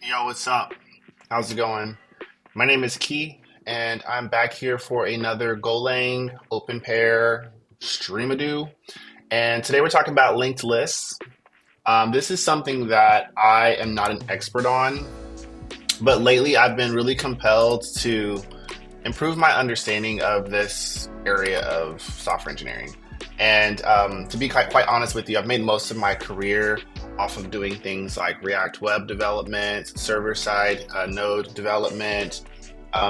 Yo, what's up? How's it going? My name is Key, and I'm back here for another GoLang OpenPair Streamadoo. And today we're talking about linked lists. This is something that I am not an expert on, but lately I've been really compelled to improve my understanding of this area of software engineering. And to be quite honest with you, I've made most of my career off of doing things like React web development, server side node development,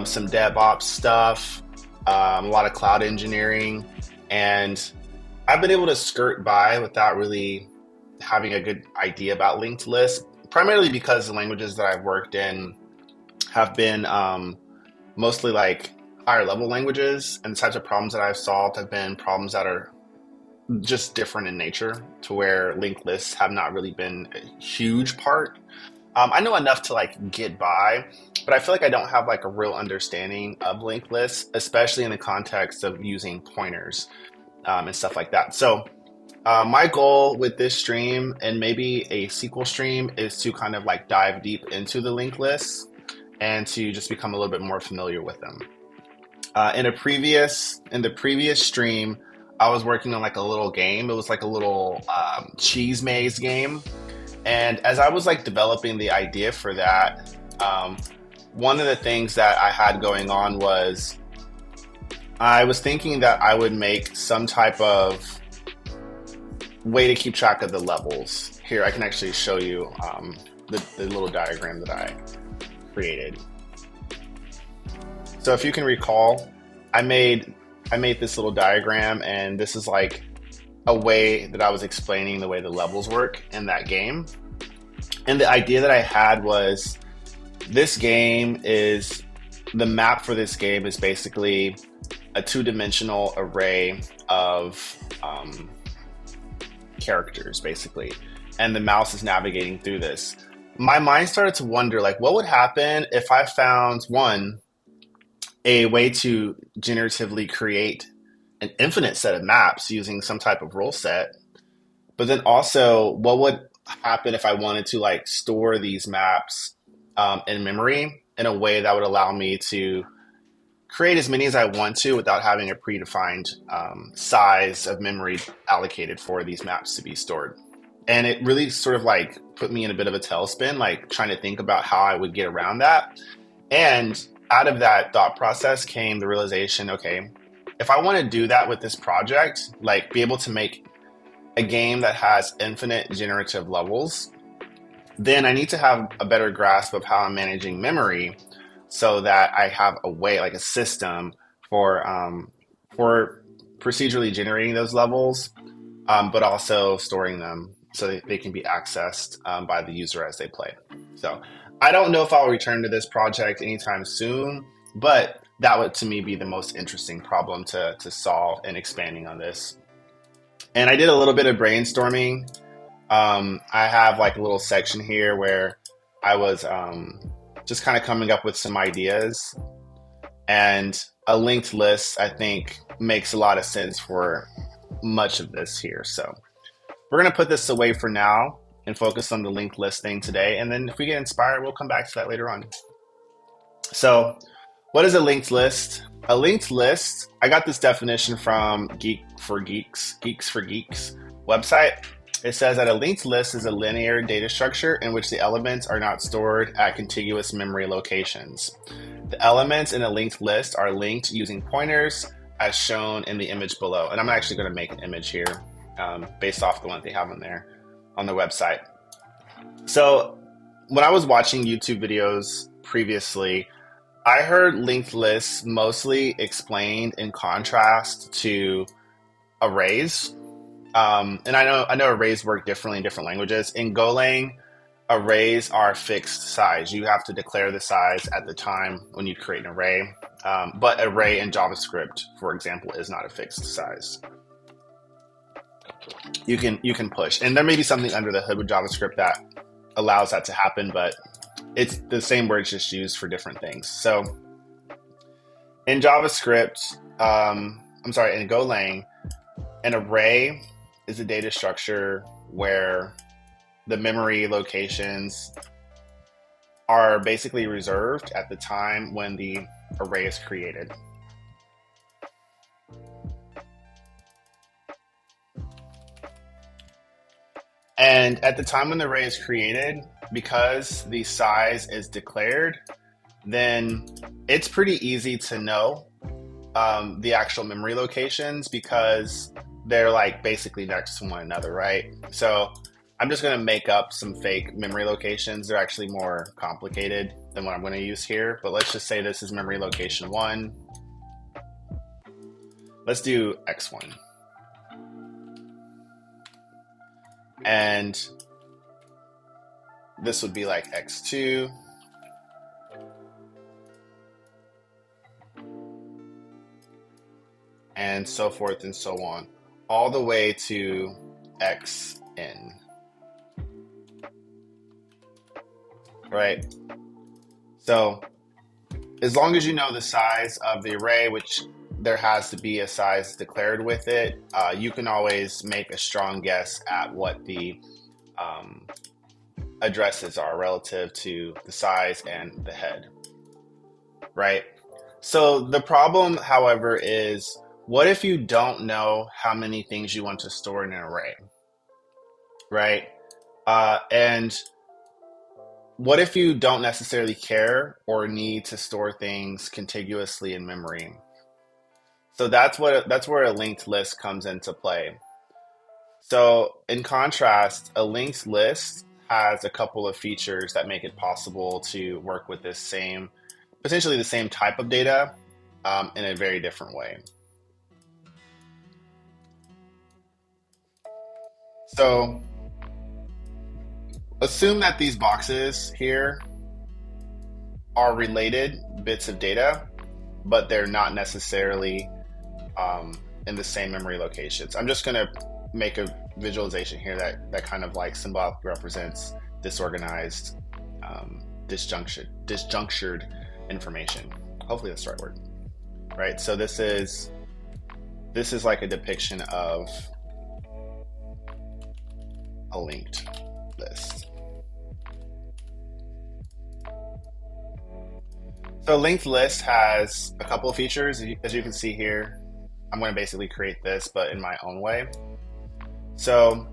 some DevOps stuff, a lot of cloud engineering. And I've been able to skirt by without really having a good idea about linked lists, primarily because the languages that I've worked in have been mostly like higher level languages, and the types of problems that I've solved have been problems that are just different in nature, to where linked lists have not really been a huge part. I know enough to like get by, but I feel like I don't have like a real understanding of linked lists, especially in the context of using pointers and stuff like that. So my goal with this stream and maybe a sequel stream is to kind of like dive deep into the linked lists and to just become a little bit more familiar with them. In the previous stream, I was working on like a little game. It was like a little cheese maze game, and as I was like developing the idea for that, one of the things that I had going on was I was thinking that I would make some type of way to keep track of the levels. Here, I can actually show you the little diagram that I created. So if you can recall, I made this little diagram, and this is like a way that I was explaining the way the levels work in that game. And the idea that I had was the map for this game is basically a two-dimensional array of characters, basically. And the mouse is navigating through this. My mind started to wonder, like, what would happen if I found a way to generatively create an infinite set of maps using some type of rule set, but then also what would happen if I wanted to like store these maps in memory in a way that would allow me to create as many as I want to without having a predefined size of memory allocated for these maps to be stored. And it really sort of like put me in a bit of a tailspin, like trying to think about how I would get around that. And out of that thought process came the realization, okay, if I want to do that with this project, like be able to make a game that has infinite generative levels, then I need to have a better grasp of how I'm managing memory so that I have a way, like a system for procedurally generating those levels, but also storing them so that they can be accessed by the user as they play. So I don't know if I'll return to this project anytime soon, but that would to me be the most interesting problem to solve in expanding on this. And I did a little bit of brainstorming. I have like a little section here where I was just kind of coming up with some ideas, and a linked list I think makes a lot of sense for much of this here. So we're going to put this away for now and focus on the linked list thing today. And then if we get inspired, we'll come back to that later on. So what is a linked list? A linked list, I got this definition from Geeks for Geeks website. It says that a linked list is a linear data structure in which the elements are not stored at contiguous memory locations. The elements in a linked list are linked using pointers as shown in the image below. And I'm actually going to make an image here based off the one that they have on there on the website. So when I was watching YouTube videos previously, I heard linked lists mostly explained in contrast to arrays. And I know arrays work differently in different languages. In GoLang, arrays are fixed size. You have to declare the size at the time when you create an array. But array in JavaScript, for example, is not a fixed size. You can push, and there may be something under the hood with JavaScript that allows that to happen, but it's the same word just used for different things. So in JavaScript, in GoLang, an array is a data structure where the memory locations are basically reserved at the time when the array is created. And at the time when the array is created, because the size is declared, then it's pretty easy to know the actual memory locations because they're like basically next to one another, right? So I'm just going to make up some fake memory locations. They're actually more complicated than what I'm going to use here, but let's just say this is memory location 1. Let's do x1. And this would be like x2. And so forth and so on, all the way to xn. Right? So as long as you know the size of the array, which there has to be a size declared with it, you can always make a strong guess at what the addresses are relative to the size and the head, right? So the problem, however, is what if you don't know how many things you want to store in an array, right? And what if you don't necessarily care or need to store things contiguously in memory? So that's where a linked list comes into play. So in contrast, a linked list has a couple of features that make it possible to work with this potentially the same type of data in a very different way. So assume that these boxes here are related bits of data, but they're not necessarily in the same memory locations. I'm just going to make a visualization here that kind of like symbolically represents disorganized, disjunctured information. Hopefully that's the right word, right? So this is like a depiction of a linked list. So linked list has a couple of features. As you can see here, I'm going to basically create this, but in my own way. So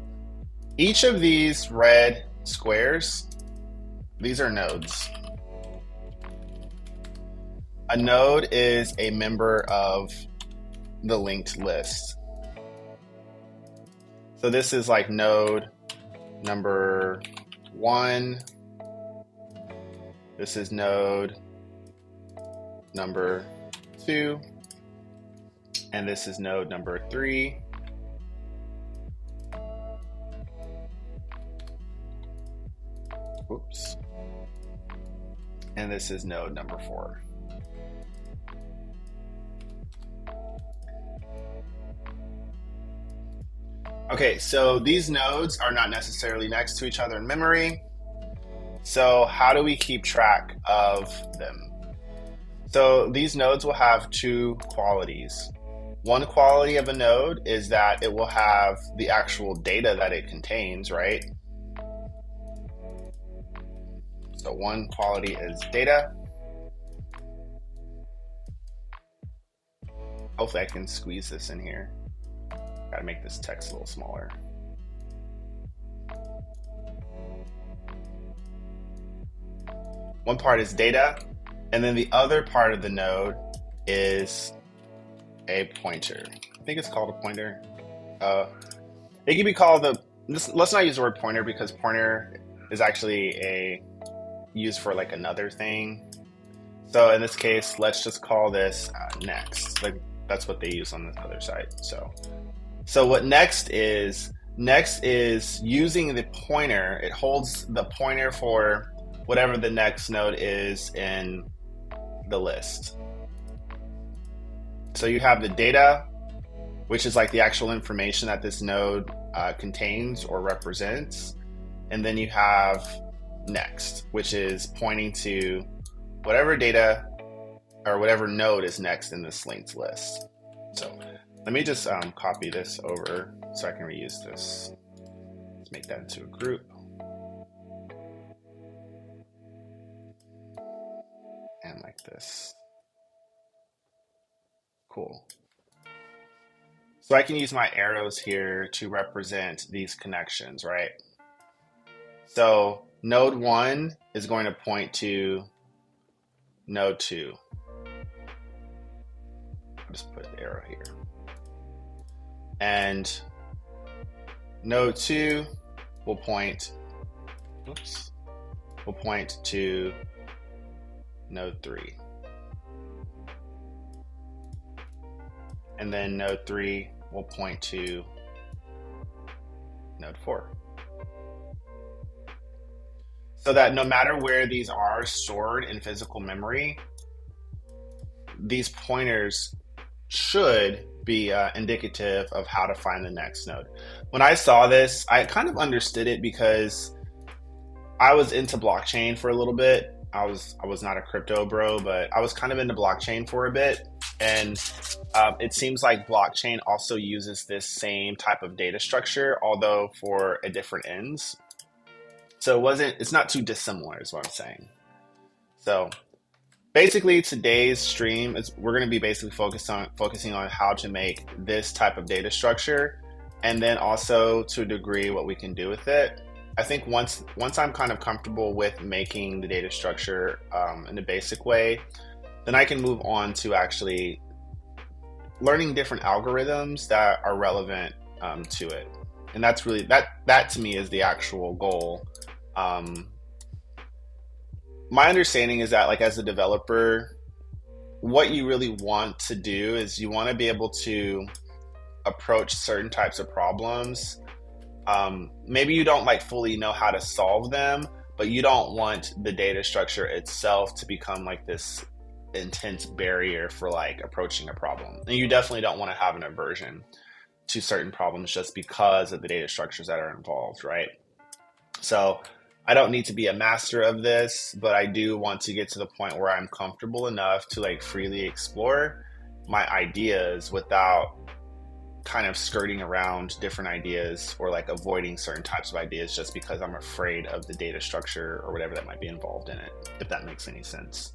each of these red squares, these are nodes. A node is a member of the linked list. So this is like node number 1. This is node number 2. And this is node number 3. Oops. And this is node number 4. Okay, so these nodes are not necessarily next to each other in memory. So how do we keep track of them? So these nodes will have two qualities. One quality of a node is that it will have the actual data that it contains, right? So one quality is data. Hopefully I can squeeze this in here. Gotta make this text a little smaller. One part is data, and then the other part of the node is a pointer. I think it's called a pointer. It can be called let's not use the word pointer because pointer is actually used for like another thing. So in this case, let's just call this next. Like that's what they use on this other side. So what next is using the pointer. It holds the pointer for whatever the next node is in the list. So you have the data, which is like the actual information that this node contains or represents. And then you have next, which is pointing to whatever data or whatever node is next in this linked list. So let me just copy this over so I can reuse this. Let's make that into a group. like this. Cool. So I can use my arrows here to represent these connections, right? So node 1 is going to point to node 2. I'll just put the arrow here. And node 2 will point, will point to node 3. And then node 3 will point to node 4. So that no matter where these are stored in physical memory, these pointers should be indicative of how to find the next node. When I saw this, I kind of understood it because I was into blockchain for a little bit. I was not a crypto bro, but I was kind of into blockchain for a bit. And it seems like blockchain also uses this same type of data structure, although for a different ends. So it's not too dissimilar is what I'm saying. So basically today's stream is we're going to be basically focusing on how to make this type of data structure, and then also to a degree what we can do with it. I think once I'm kind of comfortable with making the data structure in a basic way, then I can move on to actually learning different algorithms that are relevant to it. And that's really, that to me is the actual goal. My understanding is that, like, as a developer, what you really want to do is you want to be able to approach certain types of problems. Maybe you don't like fully know how to solve them, but you don't want the data structure itself to become like this intense barrier for like approaching a problem. And you definitely don't want to have an aversion to certain problems just because of the data structures that are involved, right? So I don't need to be a master of this, but I do want to get to the point where I'm comfortable enough to like freely explore my ideas without kind of skirting around different ideas or like avoiding certain types of ideas just because I'm afraid of the data structure or whatever that might be involved in it, if that makes any sense.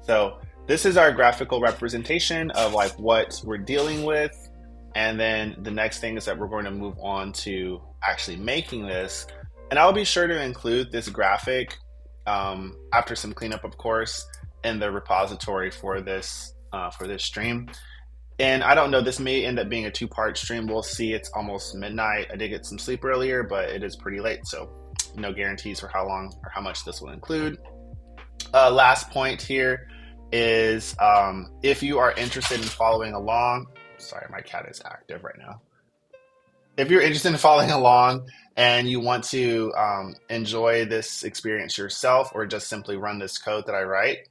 So this is our graphical representation of like what we're dealing with. And then the next thing is that we're going to move on to actually making this. And I'll be sure to include this graphic after some cleanup, of course, in the repository for this stream. And I don't know, this may end up being a 2-part stream. We'll see. It's almost midnight. I did get some sleep earlier, but it is pretty late. So no guarantees for how long or how much this will include. Last point here is if you are interested in following along, sorry, my cat is active right now. If you're interested in following along and you want to enjoy this experience yourself or just simply run this code that I write,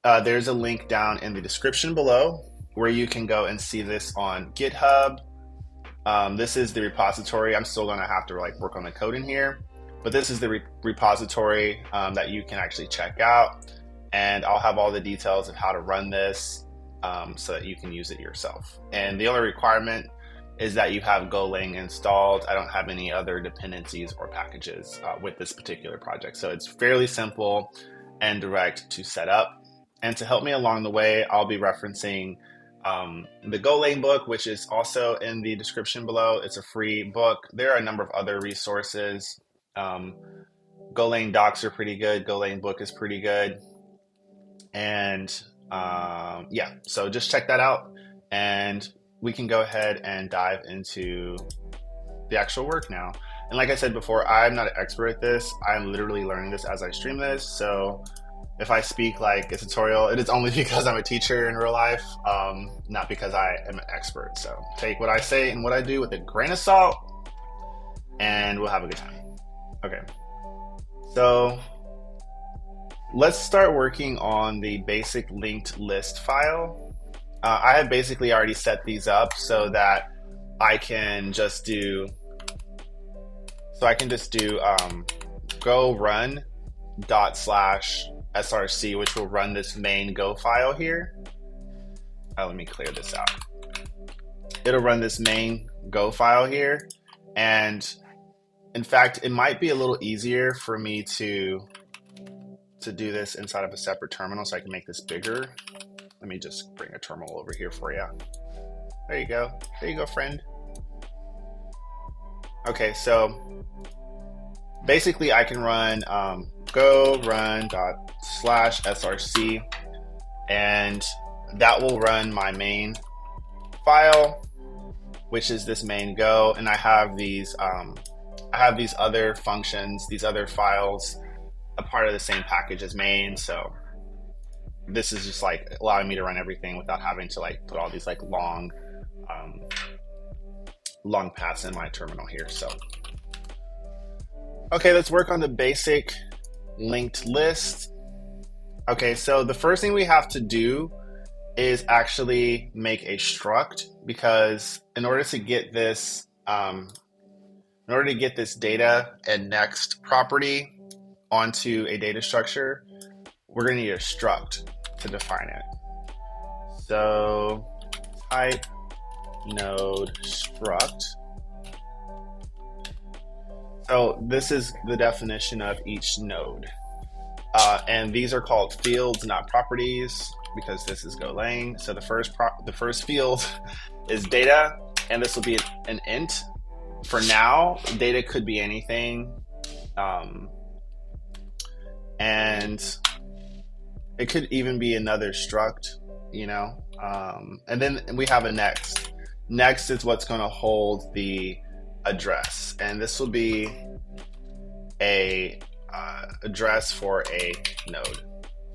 there's a link down in the description below where you can go and see this on GitHub. This is the repository. I'm still going to have to like work on the code in here, but this is the repository that you can actually check out, and I'll have all the details of how to run this so that you can use it yourself. And the only requirement is that you have GoLang installed. I don't have any other dependencies or packages with this particular project. So it's fairly simple and direct to set up. And to help me along the way, I'll be referencing the GoLang book, which is also in the description below. It's a free book. There are a number of other resources. GoLang docs are pretty good. GoLang book is pretty good. And yeah, so just check that out. And we can go ahead and dive into the actual work now. And like I said before, I'm not an expert at this. I'm literally learning this as I stream this. So if I speak like a tutorial, it is only because I'm a teacher in real life, not because I am an expert. So take what I say and what I do with a grain of salt, and we'll have a good time. Okay, so let's start working on the basic linked list file. I have basically already set these up so that I can just do, go run ./src, which will run this main Go file here. Let me clear this out. It'll run this main Go file here. And in fact, it might be a little easier for me to to do this inside of a separate terminal so I can make this bigger. Let me just bring a terminal over here for you. There you go. There you go, friend. Okay, so basically I can run go run./src, and that will run my main file, which is this main go, and I have these other functions, these other files, a part of the same package as main. So this is just like allowing me to run everything without having to like put all these like long paths in my terminal here. So okay, let's work on the basic linked list. Okay, so the first thing we have to do is actually make a struct, because in order to get this data and next property onto a data structure, we're going to need a struct to define it. So type node struct. So this is the definition of each node. And these are called fields, not properties, because this is GoLang. So the first field is data, and this will be an int. For now, data could be anything. And it could even be another struct, you know. And then we have a next. Next is what's going to hold the address, and this will be a address for a node.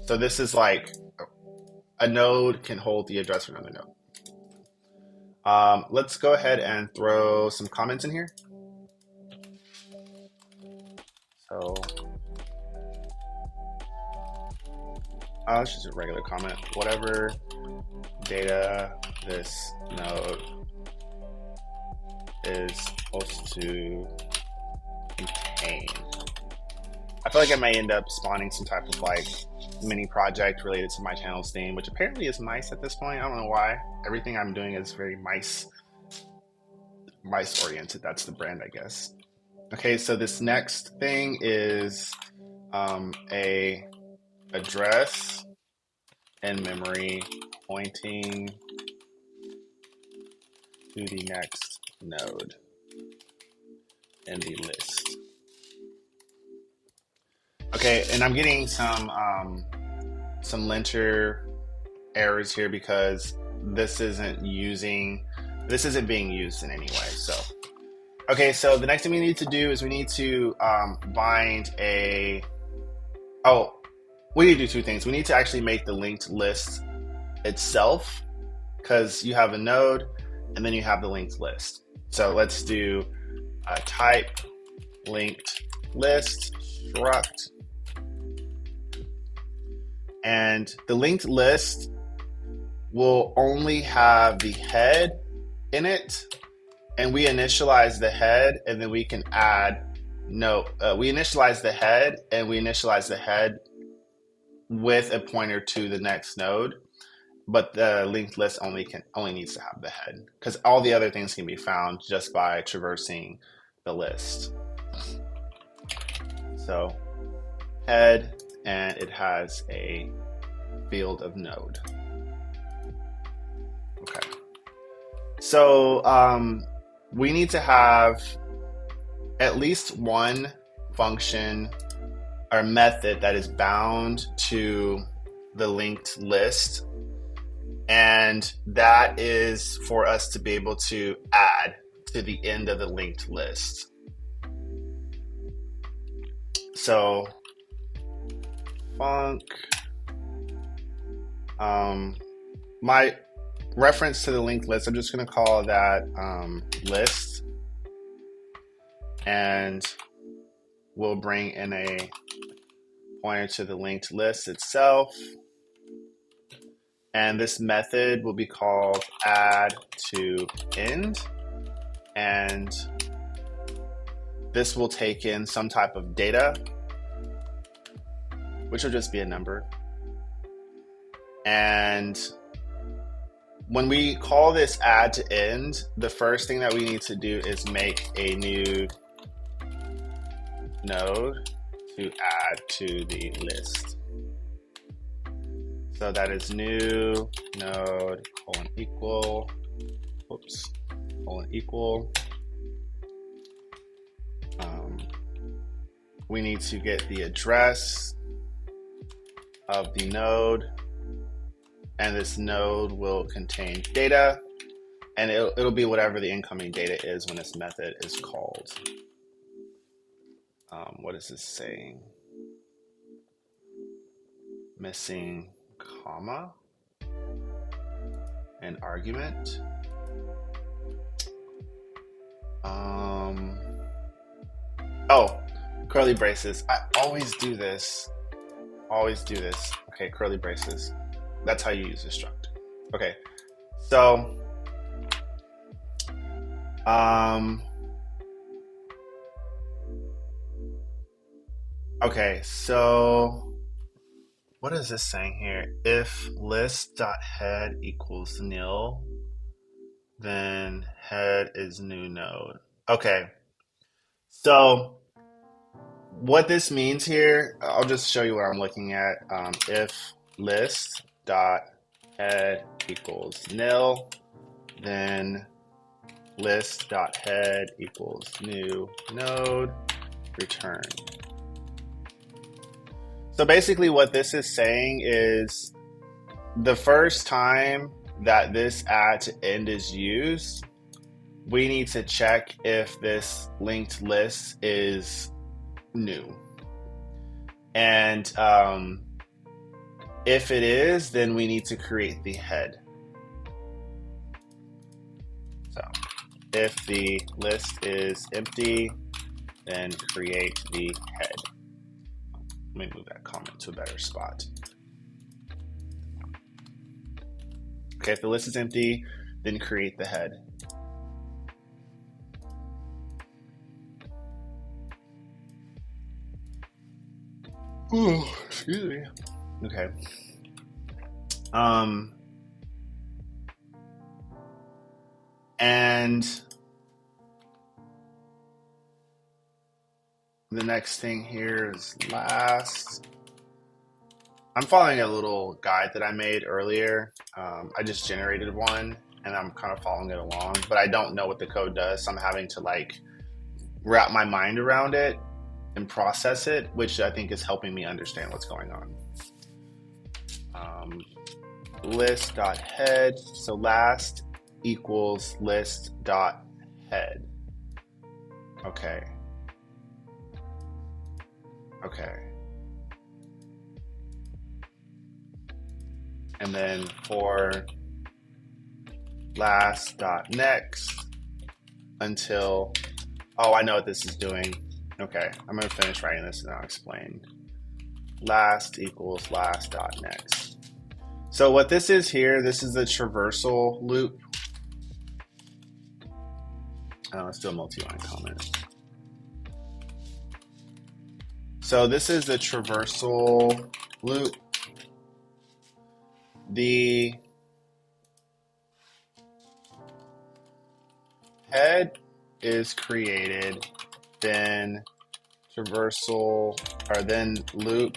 So this is like a node can hold the address for another node. Let's go ahead and throw some comments in here. So it's just a regular comment. Whatever data this node is supposed to contain. I feel like I may end up spawning some type of like mini project related to my channel's theme, which apparently is mice at this point. I don't know why. Everything I'm doing is very mice oriented. That's the brand, I guess. Okay, so this next thing is a address in memory pointing to the next node in the list. Okay, and I'm getting some linter errors here because this isn't being used in any way. So okay, so the next thing we need to do is we need to bind we need to do two things. We need to actually make the linked list itself, because you have a node and then you have the linked list. So let's do type linked list struct, and the linked list will only have the head in it, and we initialize the head, and then we can add we initialize the head, and we initialize the head with a pointer to the next node, but the linked list only needs to have the head, because all the other things can be found just by traversing the list. So head, and it has a field of node. Okay, so we need to have at least one function or method that is bound to the linked list, and that is for us to be able to add to the end of the linked list. So func, my reference to the linked list, I'm just going to call that list, and we'll bring in a pointer to the linked list itself, and this method will be called add to end, and this will take in some type of data, which will just be a number. And when we call this add to end, the first thing that we need to do is make a new node to add to the list. So that is new node colon equal, whoops, colon equal. We need to get the address of the node, and this node will contain data, and it'll be whatever the incoming data is when this method is called. What is this saying? Missing comma and argument. Oh, curly braces. I always do this. Okay, curly braces. That's how you use the struct. Okay, so okay, so what is this saying here? If list.head equals nil, then head is new node. Okay, so what this means here, I'll just show you what I'm looking at. If list.head equals nil, then list.head equals new node, return. So basically what this is saying is the first time that this add to end is used, we need to check if this linked list is new. And if it is, then we need to create the head. So if the list is empty, then create the head. Let me move that comment to a better spot. Okay, if the list is empty, then create the head. Ooh, excuse me. Okay. And the next thing here is last. I'm following a little guide that I made earlier. I just generated one and I'm kind of following it along, but I don't know what the code does. So I'm having to like wrap my mind around it and process it, which I think is helping me understand what's going on. List.head, so last equals list.head. Okay. And then for last.next until, oh, I know what this is doing. Okay, I'm going to finish writing this and I'll explain. Last equals last.next. So what this is here, this is the traversal loop. Let's do a multi-line comment. So this is the traversal loop. The head is created, then traversal, or then loop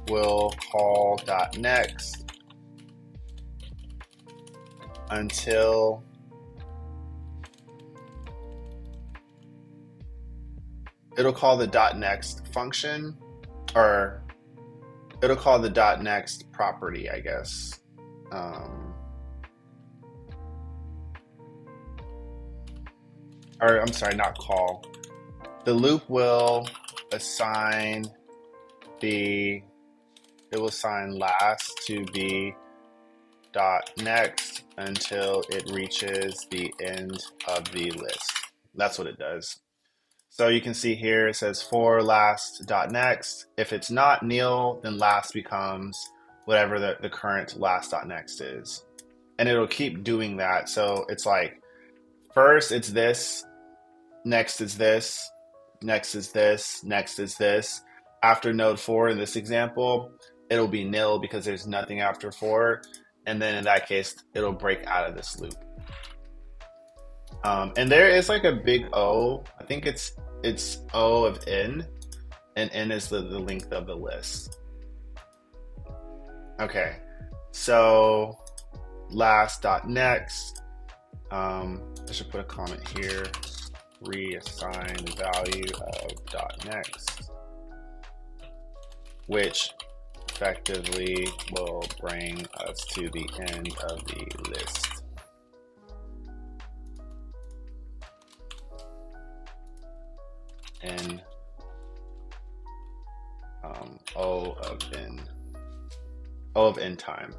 will call .next until it'll call the .next function, or it'll call the .next property, I guess. Or I'm sorry, not call. The loop will assign it will assign last to be .next until it reaches the end of the list. That's what it does. So you can see here it says for last.next. If it's not nil, then last becomes whatever the current last.next is. And it'll keep doing that. So it's like first it's this, next is this, next is this, next is this. After node 4 in this example, it'll be nil because there's nothing after 4. And then in that case, it'll break out of this loop. And there is like a big O. I think it's O of n, and n is the length of the list. Okay, So last.next, I should put a comment here, reassign value of .next, which effectively will bring us to the end of the list. And O of n time.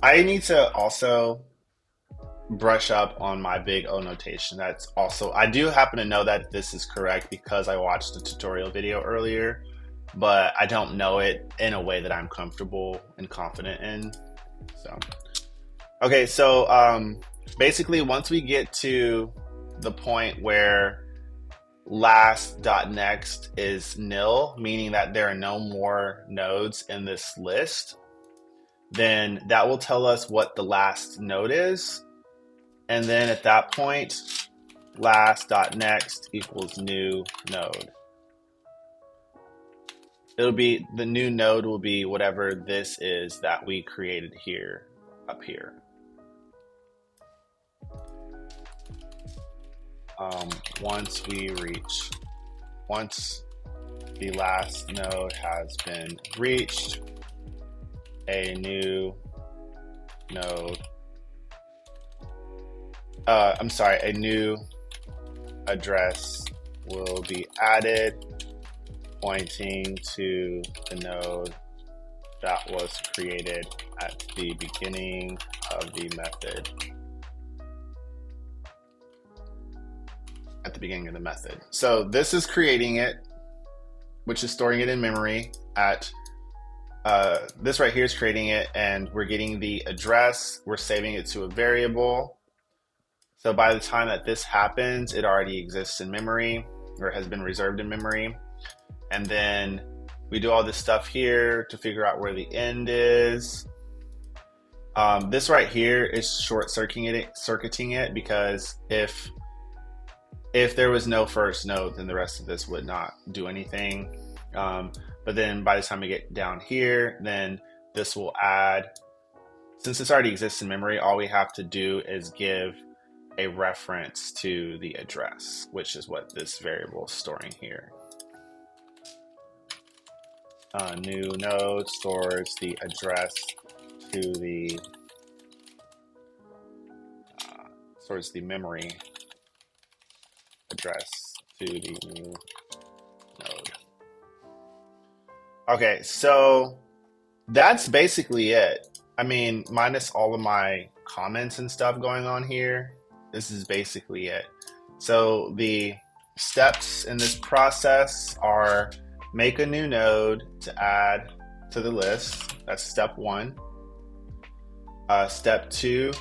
I need to also brush up on my big O notation. That's also, I do happen to know that this is correct because I watched a tutorial video earlier, but I don't know it in a way that I'm comfortable and confident in. So, okay, so basically once we get to the point where last.next is nil, meaning that there are no more nodes in this list, then that will tell us what the last node is. And then at that point, last.next equals new node. It'll be, the new node will be whatever this is that we created here, up here. Once the last node has been reached, a new node, a new address will be added pointing to the node that was created at the beginning of the method. So this is creating it, which is storing it in memory at this right here is creating it, and we're getting the address, we're saving it to a variable. So by the time that this happens, it already exists in memory, or has been reserved in memory. And then we do all this stuff here to figure out where the end is. This right here is short-circuiting it, because if there was no first node, then the rest of this would not do anything. But then by the time we get down here, then this will add, since this already exists in memory, all we have to do is give a reference to the address, which is what this variable is storing here. New node stores the address to the memory address to the new node. Okay, so that's basically it. I mean, minus all of my comments and stuff going on here, this is basically it. So the steps in this process are make a new node to add to the list. That's step 1. Step 2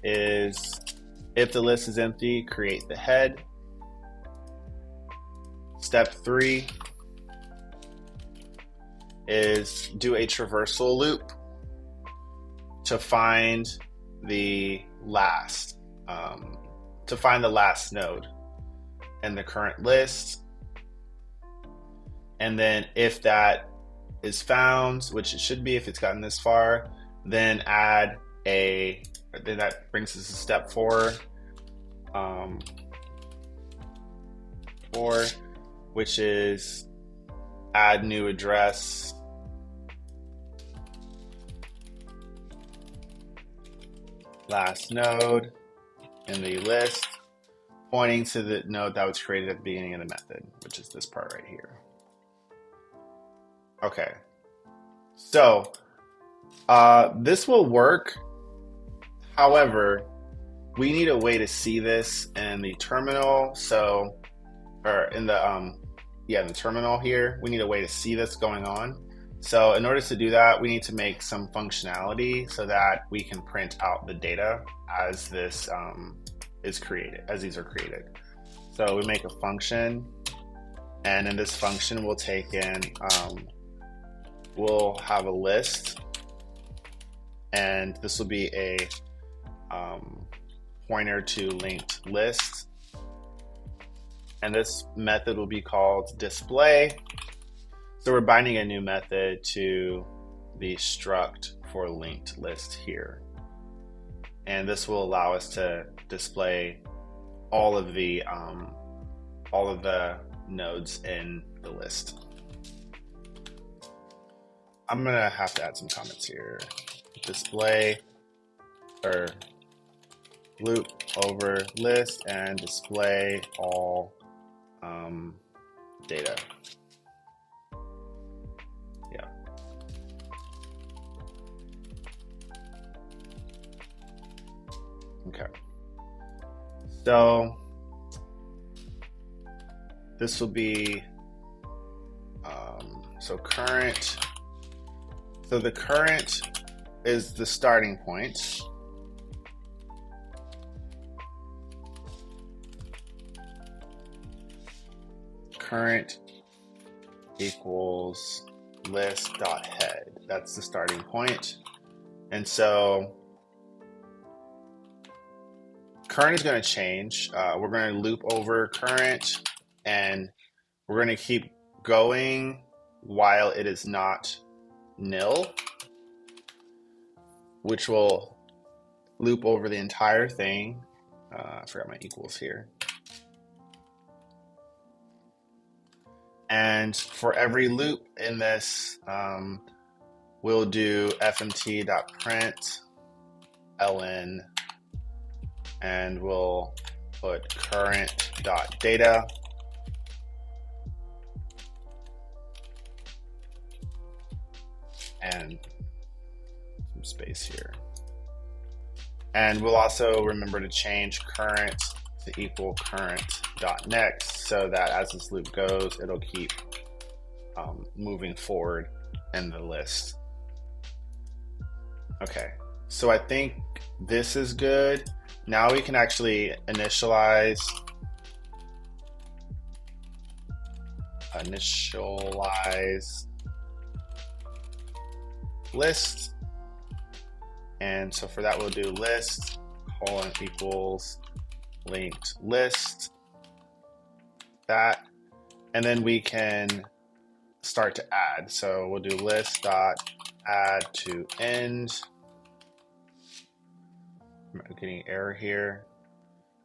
is, if the list is empty, create the head. Step 3 is do a traversal loop to find the last node in the current list. And then if that is found, which it should be if it's gotten this far, then that brings us to step 4, which is add new address, last node in the list, pointing to the node that was created at the beginning of the method, which is this part right here. Okay, so this will work. However, we need a way to see this in the terminal. So, or in the in the terminal here, we need a way to see this going on. So in order to do that, we need to make some functionality so that we can print out the data as this is created, as these are created. So we make a function, and in this function, we'll take in, we'll have a list, and this will be a pointer to linked list. And this method will be called display. So we're binding a new method to the struct for linked list here. And this will allow us to display all of the nodes in the list. I'm gonna have to add some comments here. Display or loop over list and display all data. Yeah. Okay. So this will be so current. So the current is the starting point. Current equals list.head. That's the starting point. And so current is going to change. We're going to loop over current, and we're going to keep going while it is not nil, which will loop over the entire thing. I forgot my equals here. And for every loop in this, we'll do fmt.print ln, and we'll put current.data. And some space here. And we'll also remember to change current to equal current.next, so that as this loop goes, it'll keep moving forward in the list. Okay, so I think this is good. Now we can actually initialize list. And so for that, we'll do list colon equals linked list, that, and then we can start to add. So we'll do list dot add to end. I'm getting error here.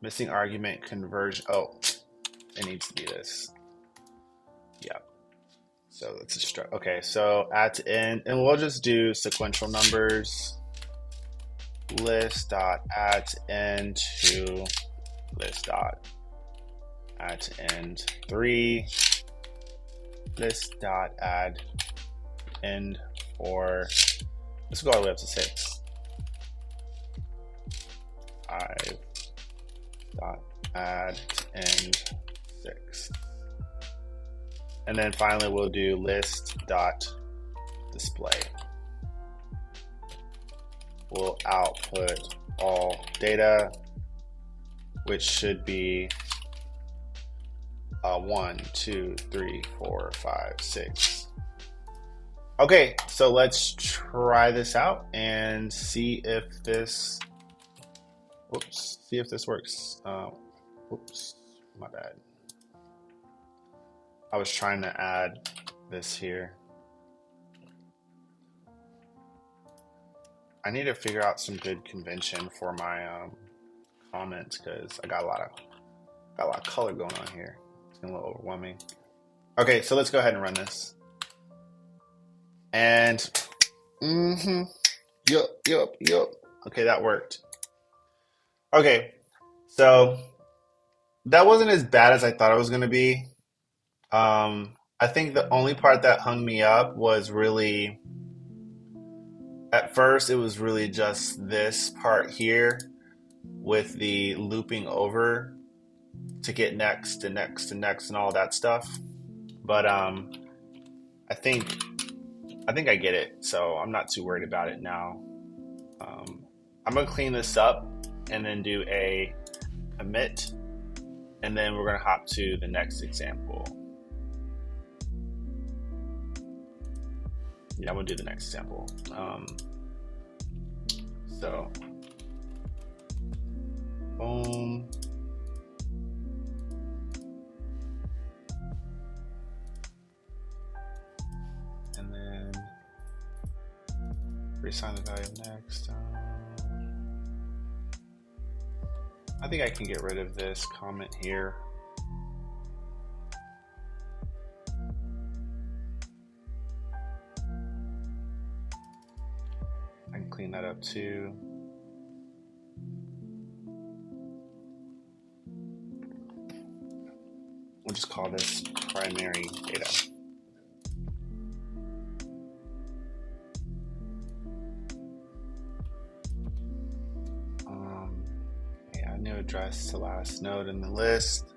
Missing argument conversion. Oh, it needs to be this. Yeah. So it's a struct. Okay, so add to end, and we'll just do sequential numbers. List dot add to end to list dot add to end 3. List dot add end 4. Let's go all the way up to 6. 5 dot add to end 6. And then finally we'll do list dot display. We'll output all data, which should be 1, 2, 3, 4, 5, 6. Okay, so let's try this out and see if this, works. Oops, my bad. I was trying to add this here. I need to figure out some good convention for my comments, because I got a lot of color going on here. It's getting a little overwhelming. Okay, so let's go ahead and run this. And yup. Okay, that worked. Okay, so that wasn't as bad as I thought it was going to be. I think the only part that hung me up was really, at first, it was really just this part here with the looping over to get next and next and next and all that stuff. But I think I get it, so I'm not too worried about it now. I'm gonna clean this up and then do a commit, and then we're gonna hop to the next example. Yeah, I'm gonna do the next example. So, boom. And then reassign the value of next. I think I can get rid of this comment here. I can clean that up too. We'll just call this primary data. Add new address to last node in the list.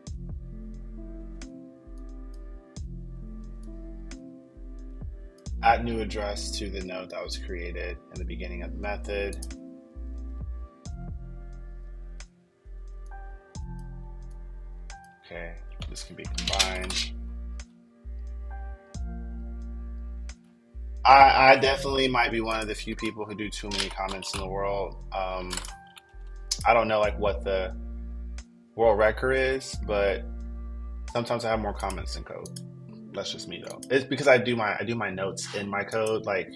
Add new address to the node that was created in the beginning of the method. Okay, this can be combined. I definitely might be one of the few people who do too many comments in the world. I don't know like what the world record is, but sometimes I have more comments than code. That's just me though. It's because I do my notes in my code. Like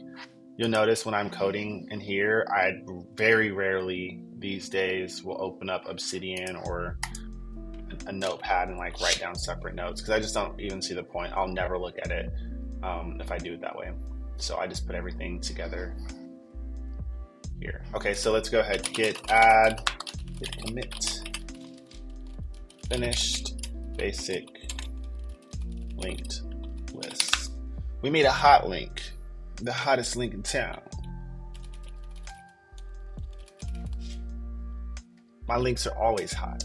you'll notice when I'm coding in here, I very rarely these days will open up Obsidian or a notepad and like write down separate notes because I just don't even see the point. I'll never look at it if I do it that way. So I just put everything together here. Okay, so let's go ahead, git add, git commit, finished, basic, linked list. We made a hot link, the hottest link in town. My links are always hot.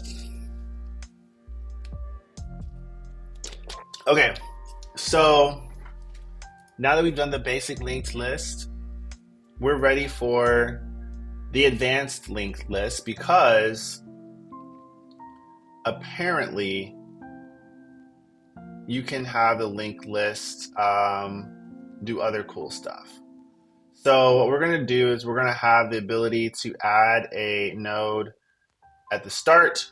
Okay, so now that we've done the basic linked list, we're ready for the advanced linked list because apparently you can have the linked list do other cool stuff. So what we're going to do is we're going to have the ability to add a node at the start,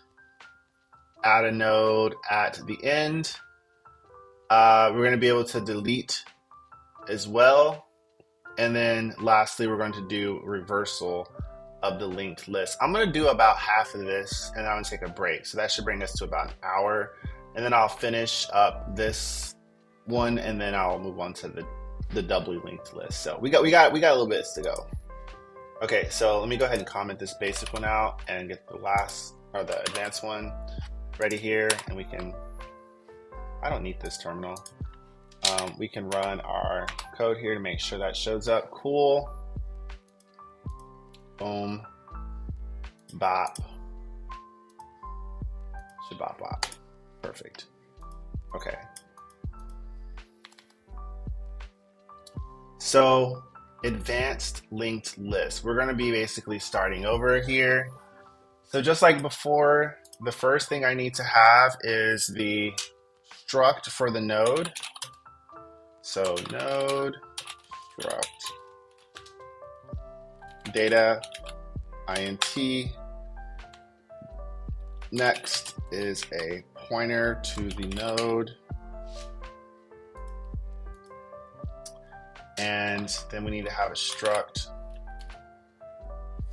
add a node at the end. We're going to be able to delete as well. And then lastly, we're going to do reversal of the linked list. I'm going to do about half of this and I'm going to take a break. So that should bring us to about an hour. And then I'll finish up this one and then I'll move on to the doubly linked list. So we got a little bit to go. Okay, so let me go ahead and comment this basic one out and get the last or the advanced one ready here. And we can, I don't need this terminal. We can run our code here to make sure that shows up. Cool. Boom. Bop. Shabop bop. Perfect. Okay. So advanced linked list. We're going to be basically starting over here. So just like before, the first thing I need to have is the struct for the node. So node struct data int. Next is a pointer to the node. And then we need to have a struct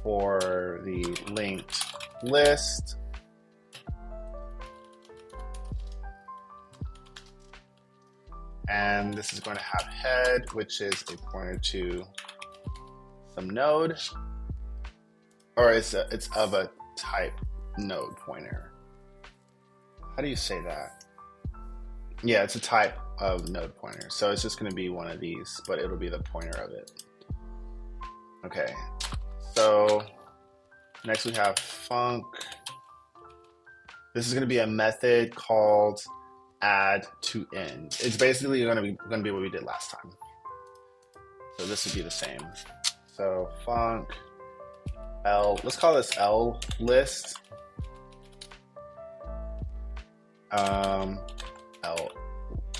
for the linked list. And this is going to have head, which is a pointer to some node, or it's of a type node pointer. How do you say that? Yeah, it's a type of node pointer. So it's just going to be one of these, but it'll be the pointer of it. Okay. So next we have func. This is going to be a method called add to end. It's basically going to be what we did last time. So this would be the same. So func L, let's call this L list. L,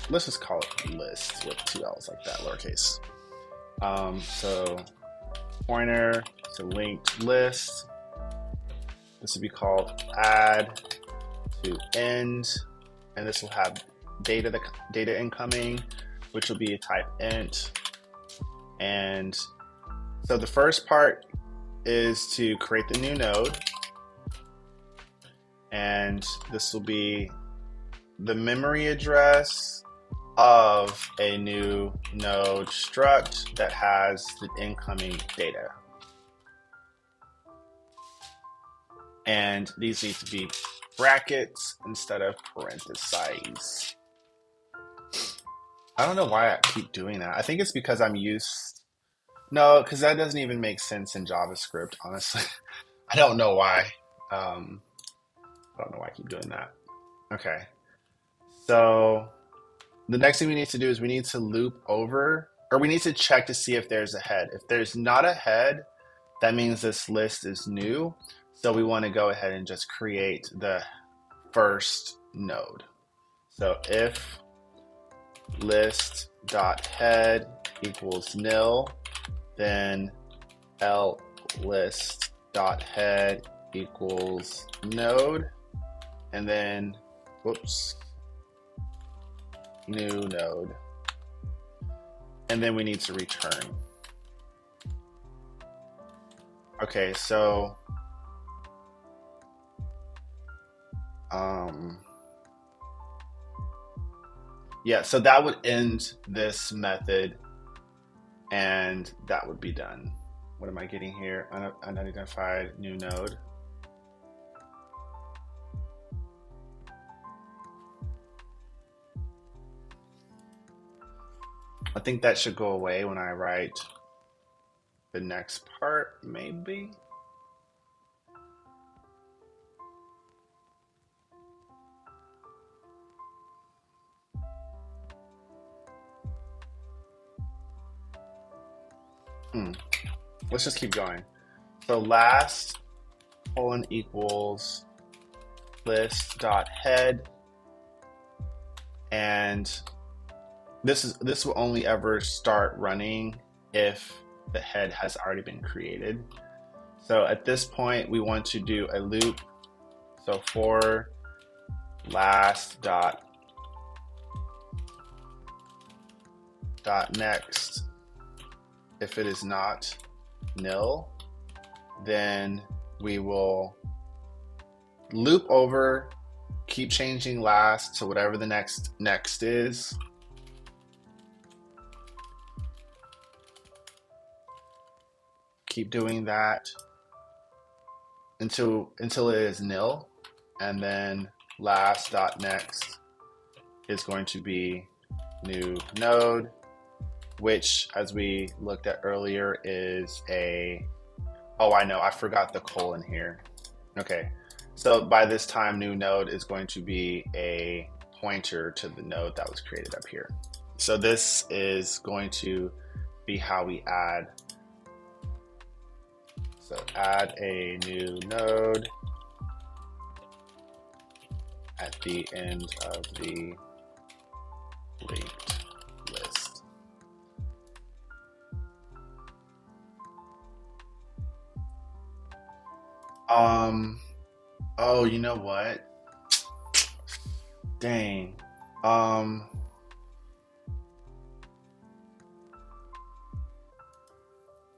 let's just call it list with two L's like that, lowercase. So pointer to linked list. This would be called add to end. And this will have data incoming, which will be a type int, and So the first part is to create the new node, and this will be the memory address of a new node struct that has the incoming data. And these need to be brackets instead of parentheses. I don't know why I keep doing that. I think it's because I'm used. No, because that doesn't even make sense in JavaScript, honestly. I don't know why. Um, I don't know why I keep doing that. Okay. So the next thing we need to do is we need to loop over, or we need to check to see if there's a head. If there's not a head, that means this list is new. So we want to go ahead and just create the first node. So if list.head equals nil, then list.head equals node, and then, whoops, new node. And then we need to return. Okay, so yeah, so that would end this method and that would be done. What am I getting here? Unidentified new node. I think that should go away when I write the next part, maybe. Let's just keep going. So last colon equals list.head, and this will only ever start running if the head has already been created. So at this point we want to do a loop. So for last dot next, if it is not nil, then we will loop over, keep changing last to whatever the next is. Keep doing that until it is nil, and then last dot next is going to be new node, which, as we looked at earlier, is a, oh, I know, I forgot the colon here. Okay, so by this time, new node is going to be a pointer to the node that was created up here. So this is going to be how we add. So add a new node at the end of the linked list. Oh, you know what? Dang.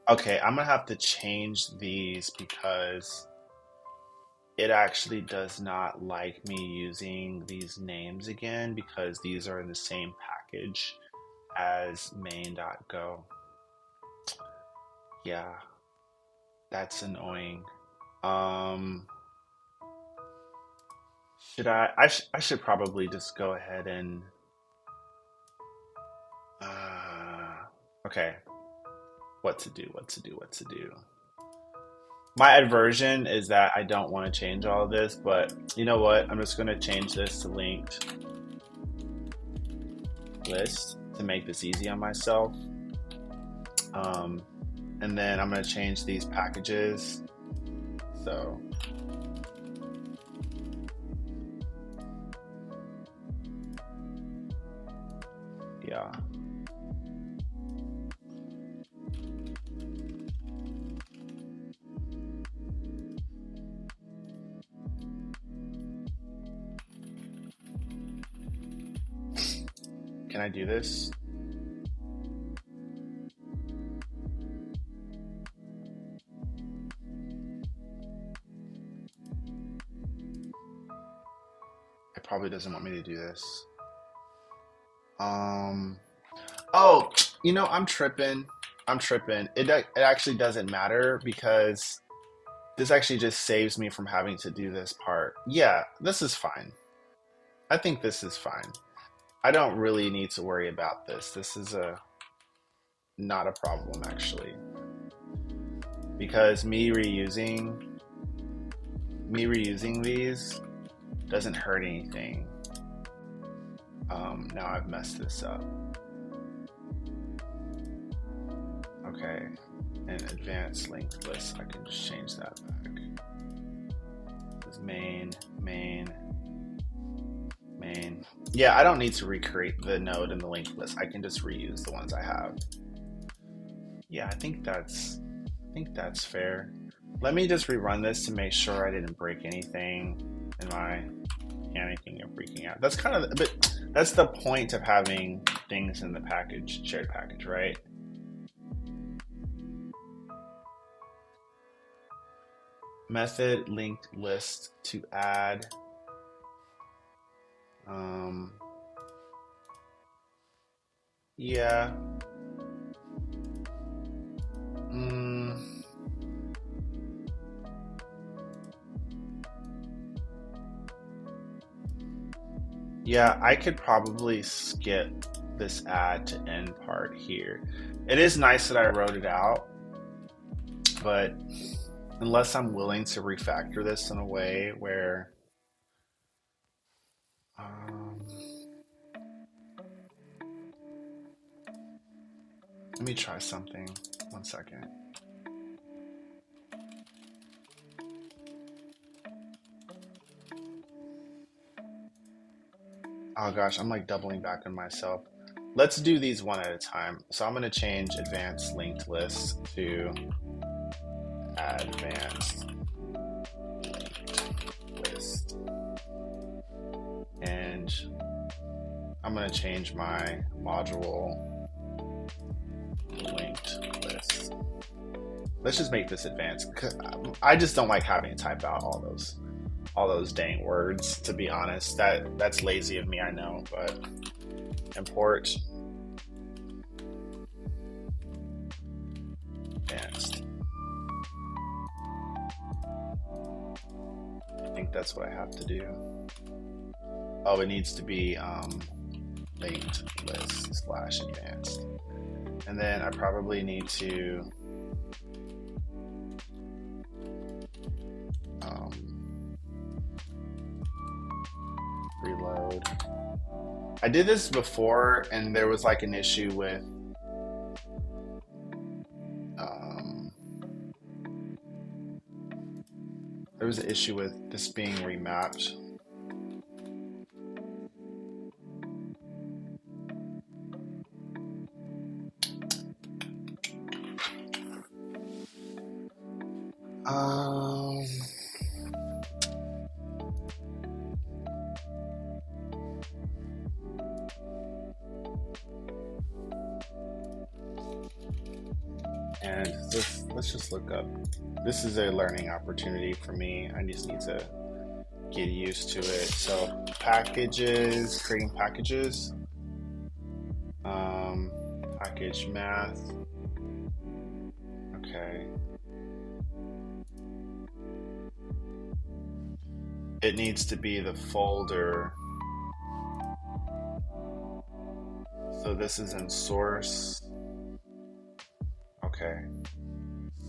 Okay, I'm gonna have to change these because it actually does not like me using these names again because these are in the same package as main.go. Yeah, that's annoying. Should I should probably just go ahead and okay, what to do. My aversion is that I don't want to change all of this, but you know what? I'm just going to change this to linked list to make this easy on myself. And then I'm going to change these packages. So yeah. Can I do this? probably doesn't want me to do this. Um, oh, I'm tripping. I'm tripping. It actually doesn't matter because this actually just saves me from having to do this part. Yeah, this is fine. I think this is fine. I don't really need to worry about this. This is a not a problem actually because me reusing these doesn't hurt anything. Now I've messed this up. Okay, and advanced linked list. I can just change that back. This is main. Yeah, I don't need to recreate the node in the linked list. I can just reuse the ones I have. Yeah, I think that's fair. Let me just rerun this to make sure I didn't break anything. Am I panicking or freaking out? That's kind of, but that's the point of having things in the package, shared package, right? Method linked list to add. Yeah. Mm, yeah, I could probably skip this add to end part here. It is nice that I wrote it out, but unless I'm willing to refactor this in a way where um, let me try something. 1 second. Oh gosh, I'm like doubling back on myself. Let's do these one at a time. So I'm going to change advanced linked list to advanced linked list. And I'm going to change my module linked list. Let's just make this advanced. I just don't like having to type out all those dang words, to be honest. That's lazy of me, I know, but import advanced. I think that's what I have to do. Oh, it needs to be linked list / advanced. And then I probably need to reload. I did this before and there was like an issue with there was an issue with this being remapped. Um, and let's just look up. This is a learning opportunity for me. I just need to get used to it. So packages, creating packages, package math. Okay. It needs to be the folder. So this is in source. Okay.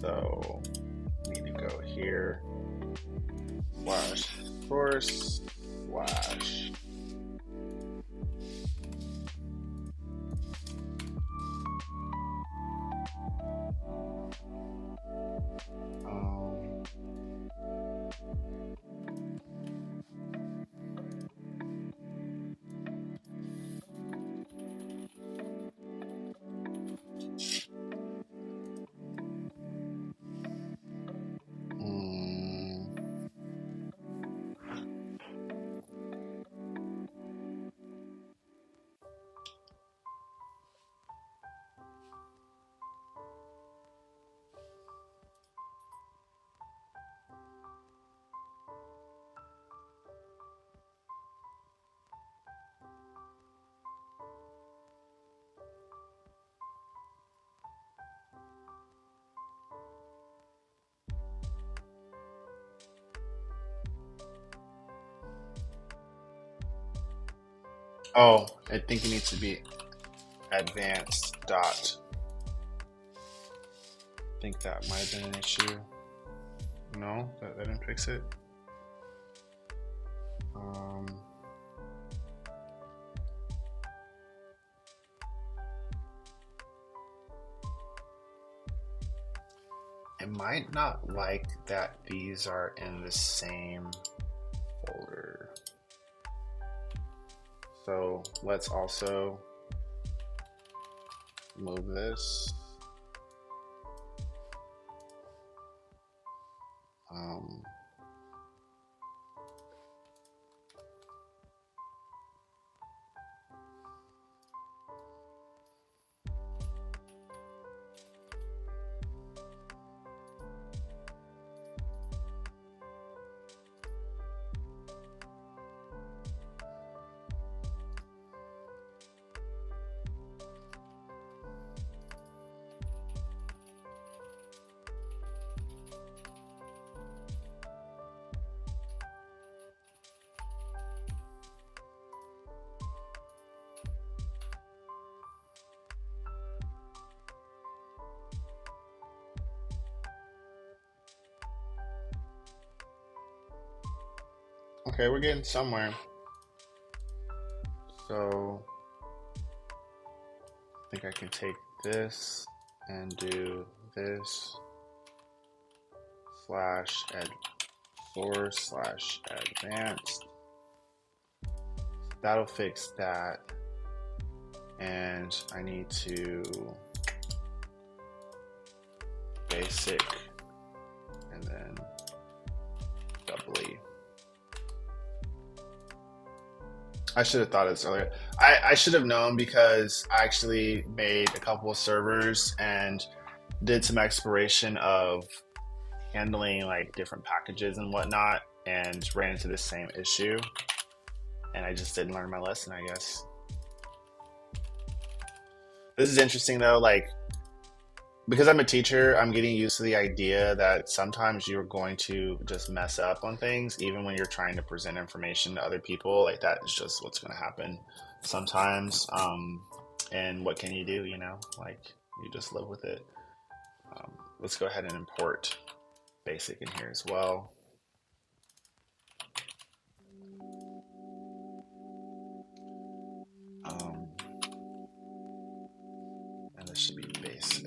So need to go here / source / Oh, I think it needs to be advanced dot. I think that might have been an issue. No, that didn't fix it. Um, it might not like that these are in the same folder. So let's also move this. Um, okay, we're getting somewhere. So I think I can take this and do this slash add source slash advanced. That'll fix that. And I need to basic and then doubly. I should have thought of this earlier. I should have known because I actually made a couple of servers and did some exploration of handling like different packages and whatnot and ran into the same issue. And I just didn't learn my lesson, I guess. This is interesting though, like because I'm a teacher, I'm getting used to the idea that sometimes you're going to just mess up on things, even when you're trying to present information to other people. Like that is just what's going to happen sometimes. And what can you do? You know, like you just live with it. Let's go ahead and import basic in here as well. And this should be basic.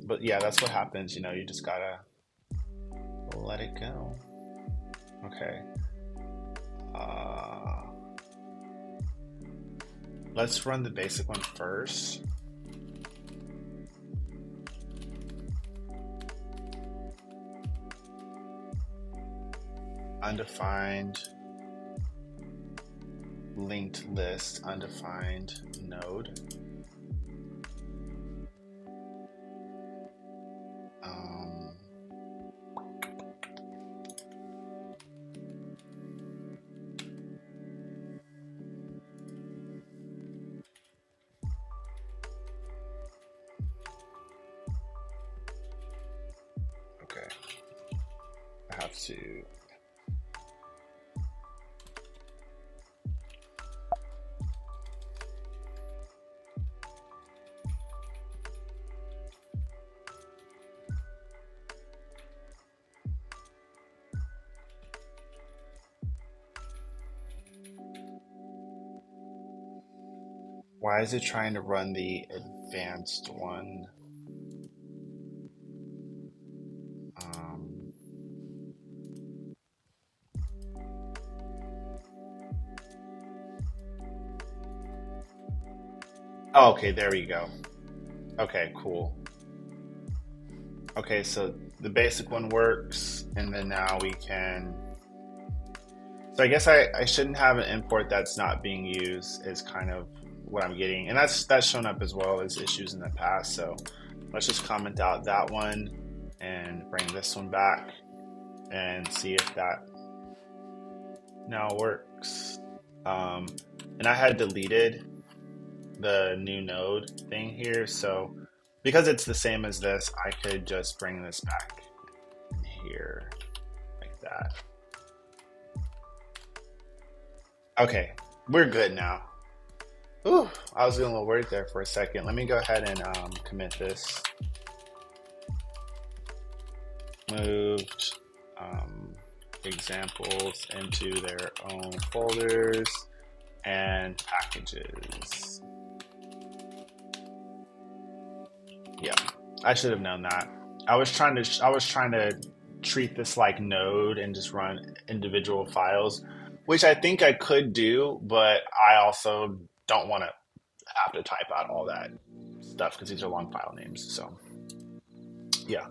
But yeah, that's what happens. You know, you just gotta let it go. Okay. Uh, let's run the basic one first. Undefined linked list, undefined node. Okay, I have to. Why is it trying to run the advanced one? Oh, okay, there we go. Okay, cool. Okay, so the basic one works, and then now we can. So I guess I shouldn't have an import that's not being used is kind of what I'm getting. And that's shown up as well as issues in the past. So let's just comment out that one and bring this one back and see if that now works. And I had deleted the new node thing here. So because it's the same as this, I could just bring this back here like that. Okay, we're good now. Ooh, I was getting a little worried there for a second. Let me go ahead and commit this. Moved um, examples into their own folders and packages. Yeah, I should have known that. I was trying to treat this like Node and just run individual files, which I think I could do, but I also don't want to have to type out all that stuff because these are long file names. So yeah,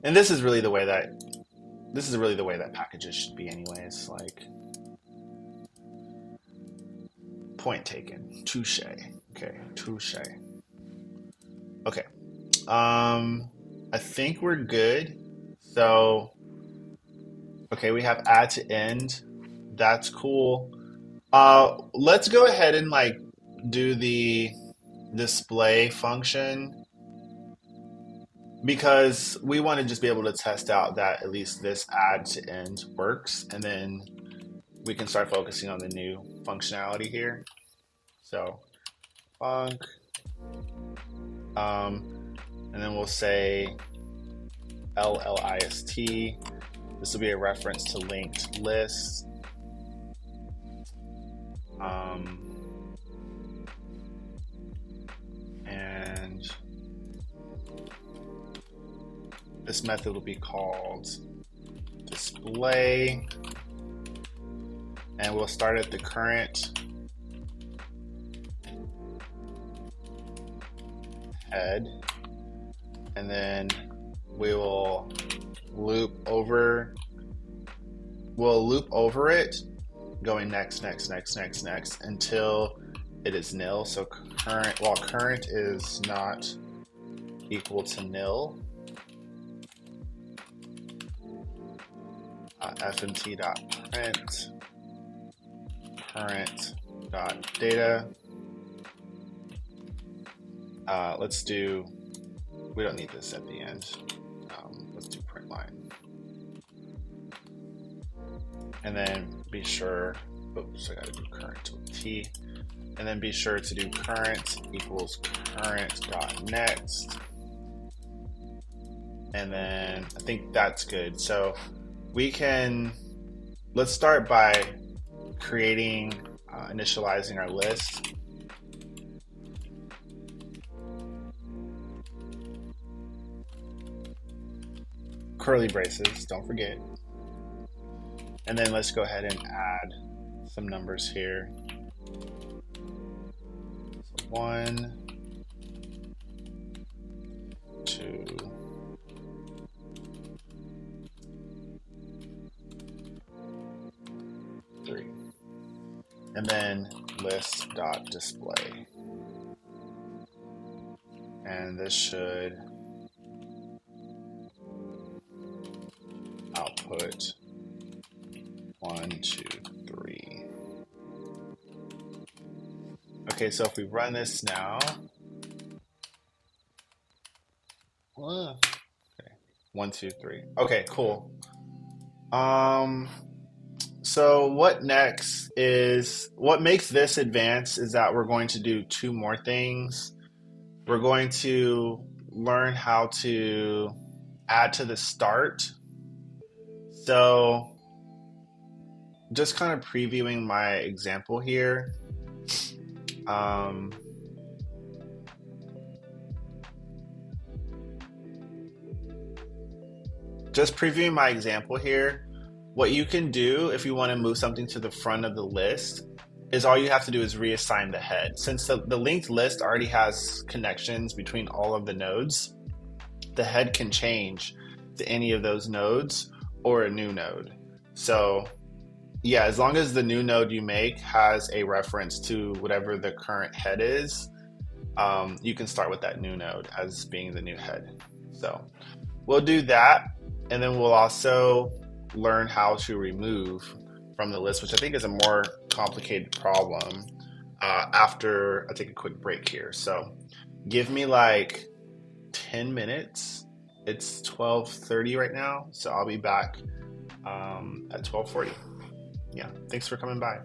and this is really the way that packages should be, anyways. Like, point taken. Touche. Okay, touche. Okay. I think we're good. So, okay, we have add to end. That's cool. Let's go ahead and like do the display function because we want to just be able to test out that at least this add to end works, and then we can start focusing on the new functionality here. So, func, and then we'll say LLIST. This will be a reference to linked lists. And this method will be called display. And we'll start at the current head. And then we will loop over it, going next until it is nil. So current is not equal to nil, fmt.print current.data. We don't need this at the end. Let's do print line. And then be sure, oops, I gotta do current with T. And then be sure to do current equals current.next. And then I think that's good. So let's start by initializing our list. Curly braces, don't forget. And then let's go ahead and add some numbers here. So 1, 2, 3. And then list.display. And this should output 1, 2, 3. Okay, so if we run this now, okay, 1, 2, 3. Okay, cool. So what makes this advanced is that we're going to do two more things. We're going to learn how to add to the start. So just kind of previewing my example here. Just previewing my example here. What you can do if you want to move something to the front of the list is all you have to do is reassign the head. Since the linked list already has connections between all of the nodes, the head can change to any of those nodes or a new node. So yeah, as long as the new node you make has a reference to whatever the current head is, you can start with that new node as being the new head. So we'll do that, and then we'll also learn how to remove from the list, which I think is a more complicated problem after I take a quick break here. So give me like 10 minutes. It's 12:30 right now, so I'll be back at 12:40. Yeah, thanks for coming by.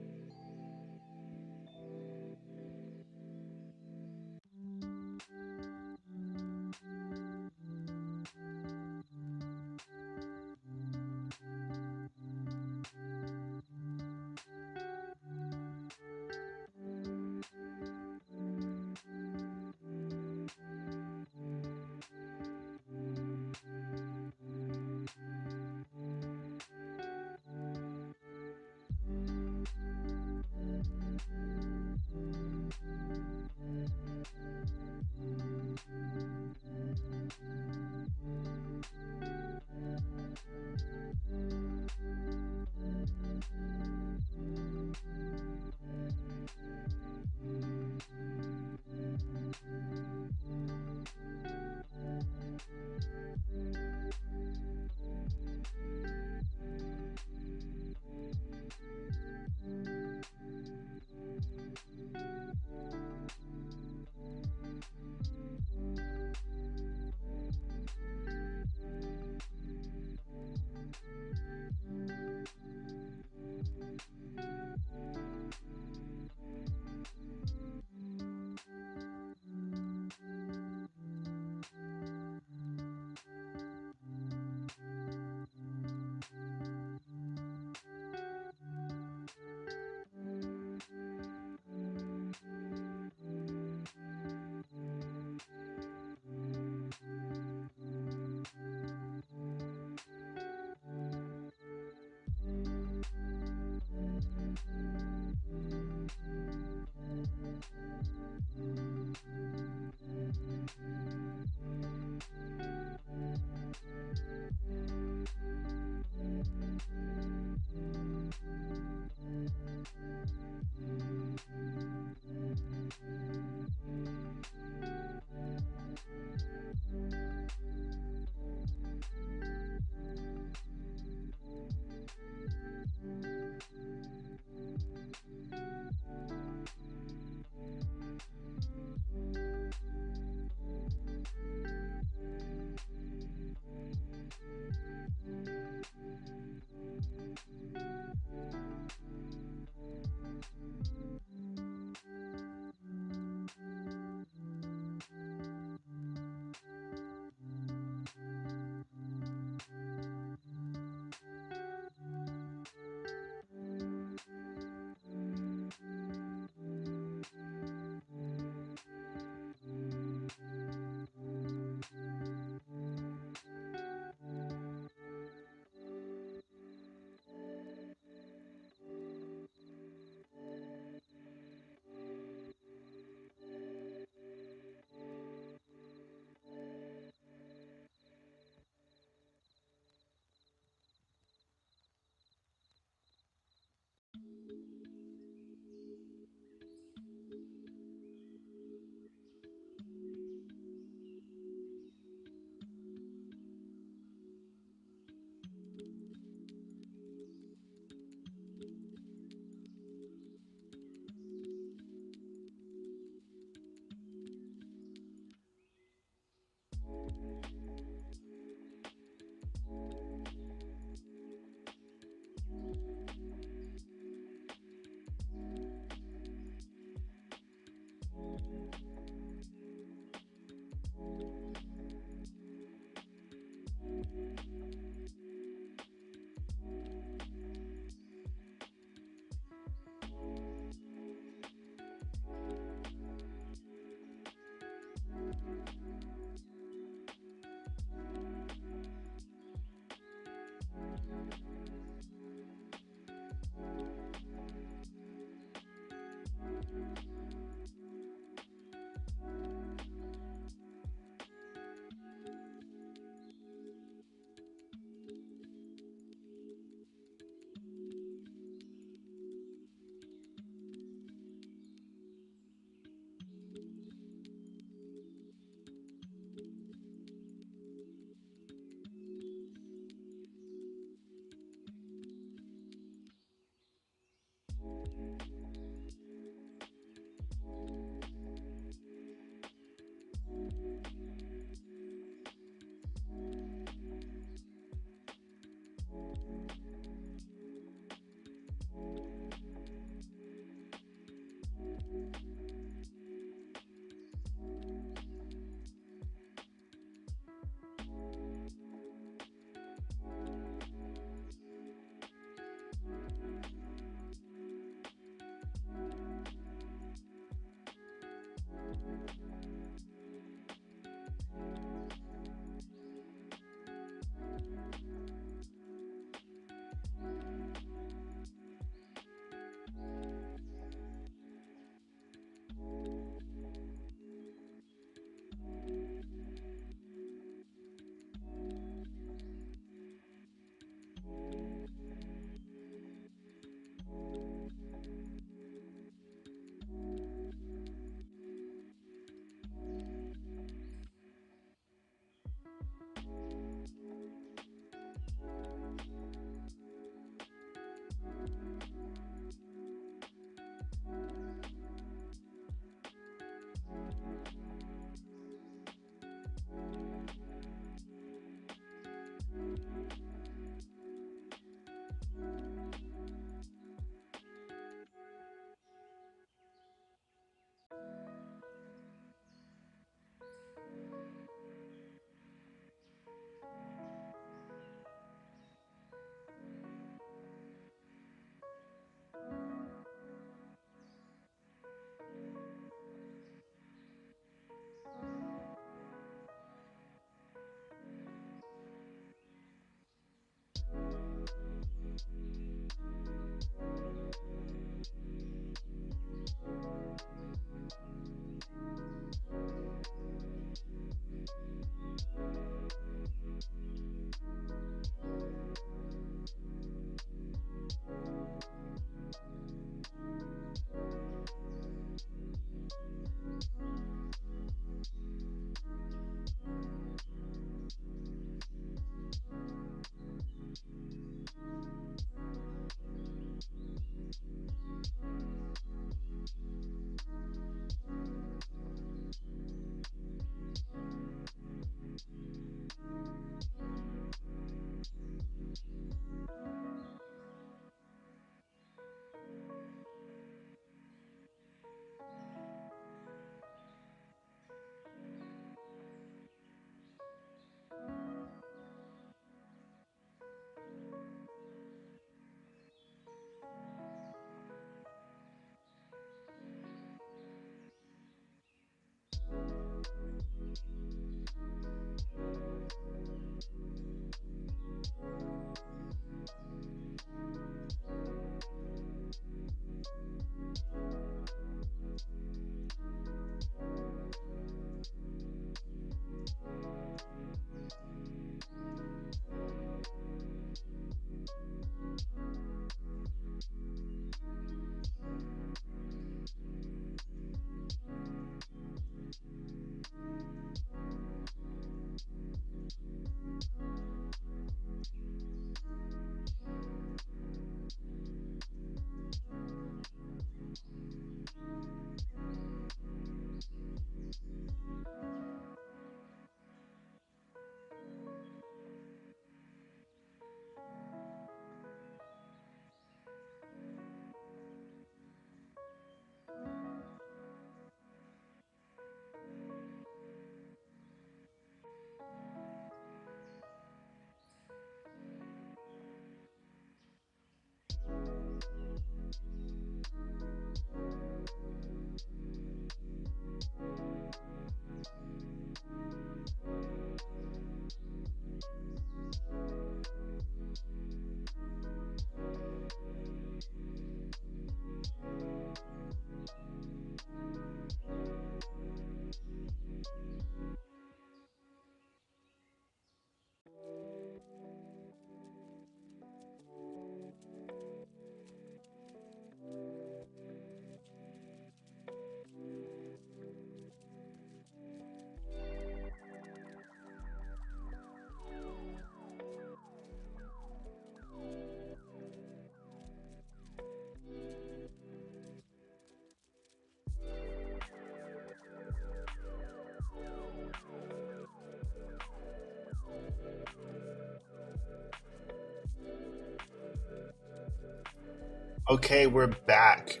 Okay, we're back.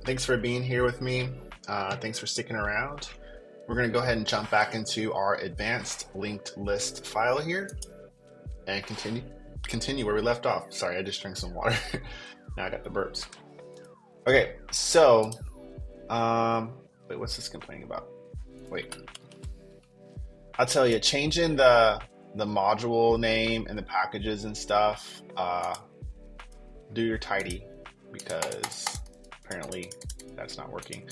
Thanks for being here with me. Thanks for sticking around. We're going to go ahead and jump back into our advanced linked list file here and continue where we left off. Sorry, I just drank some water. Now I got the burps. Okay, so wait, what's this complaining about? Wait, I'll tell you, changing the module name and the packages and stuff. Do your tidy because apparently that's not working.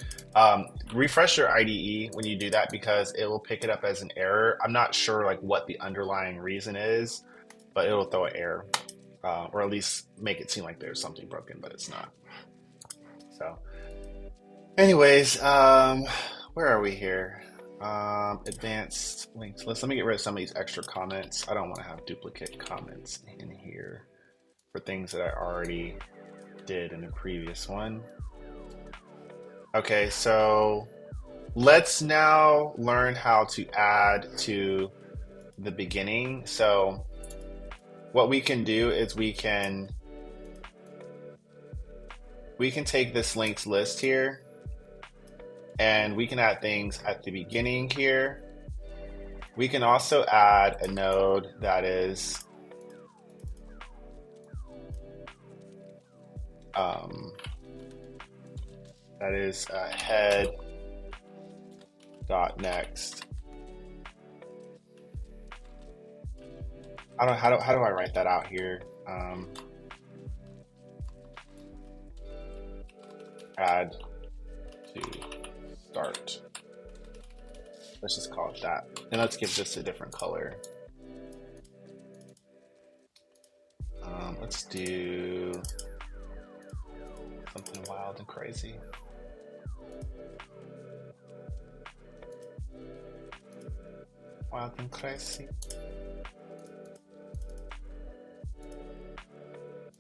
Refresh your IDE when you do that because it will pick it up as an error. I'm not sure like what the underlying reason is, but it'll throw an error, or at least make it seem like there's something broken, but it's not. So, anyways, where are we here? Advanced linked list. Let me get rid of some of these extra comments. I don't want to have duplicate comments in here for things that I already did in the previous one. Okay, so let's now learn how to add to the beginning. So what we can do is we can take this linked list here and we can add things at the beginning here. We can also add a node that is head dot next. How do I write that out here? Add to start. Let's just call it that, and let's give this a different color. Let's do something wild and crazy. Wild and crazy.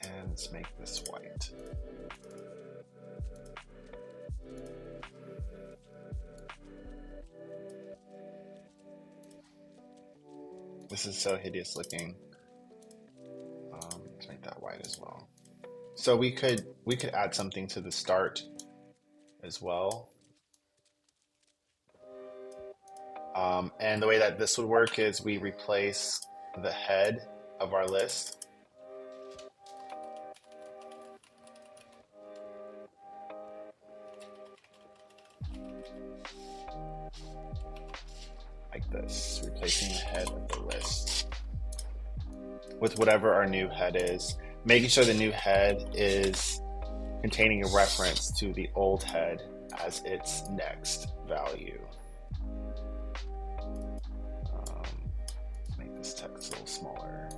And let's make this white. This is so hideous looking. Let's make that white as well. So we could add something to the start as well. And the way that this would work is we replace the head of our list. Like this, replacing the head of the list with whatever our new head is, making sure the new head is containing a reference to the old head as its next value. Make this text a little smaller.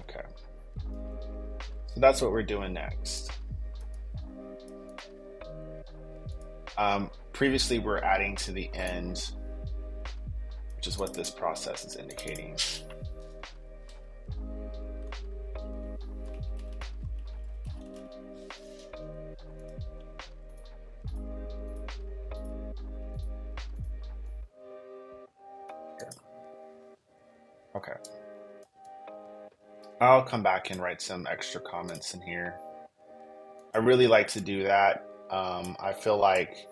Okay, so that's what we're doing next. Previously, we're adding to the end, which is what this process is indicating. Okay. I'll come back and write some extra comments in here. I really like to do that. I feel like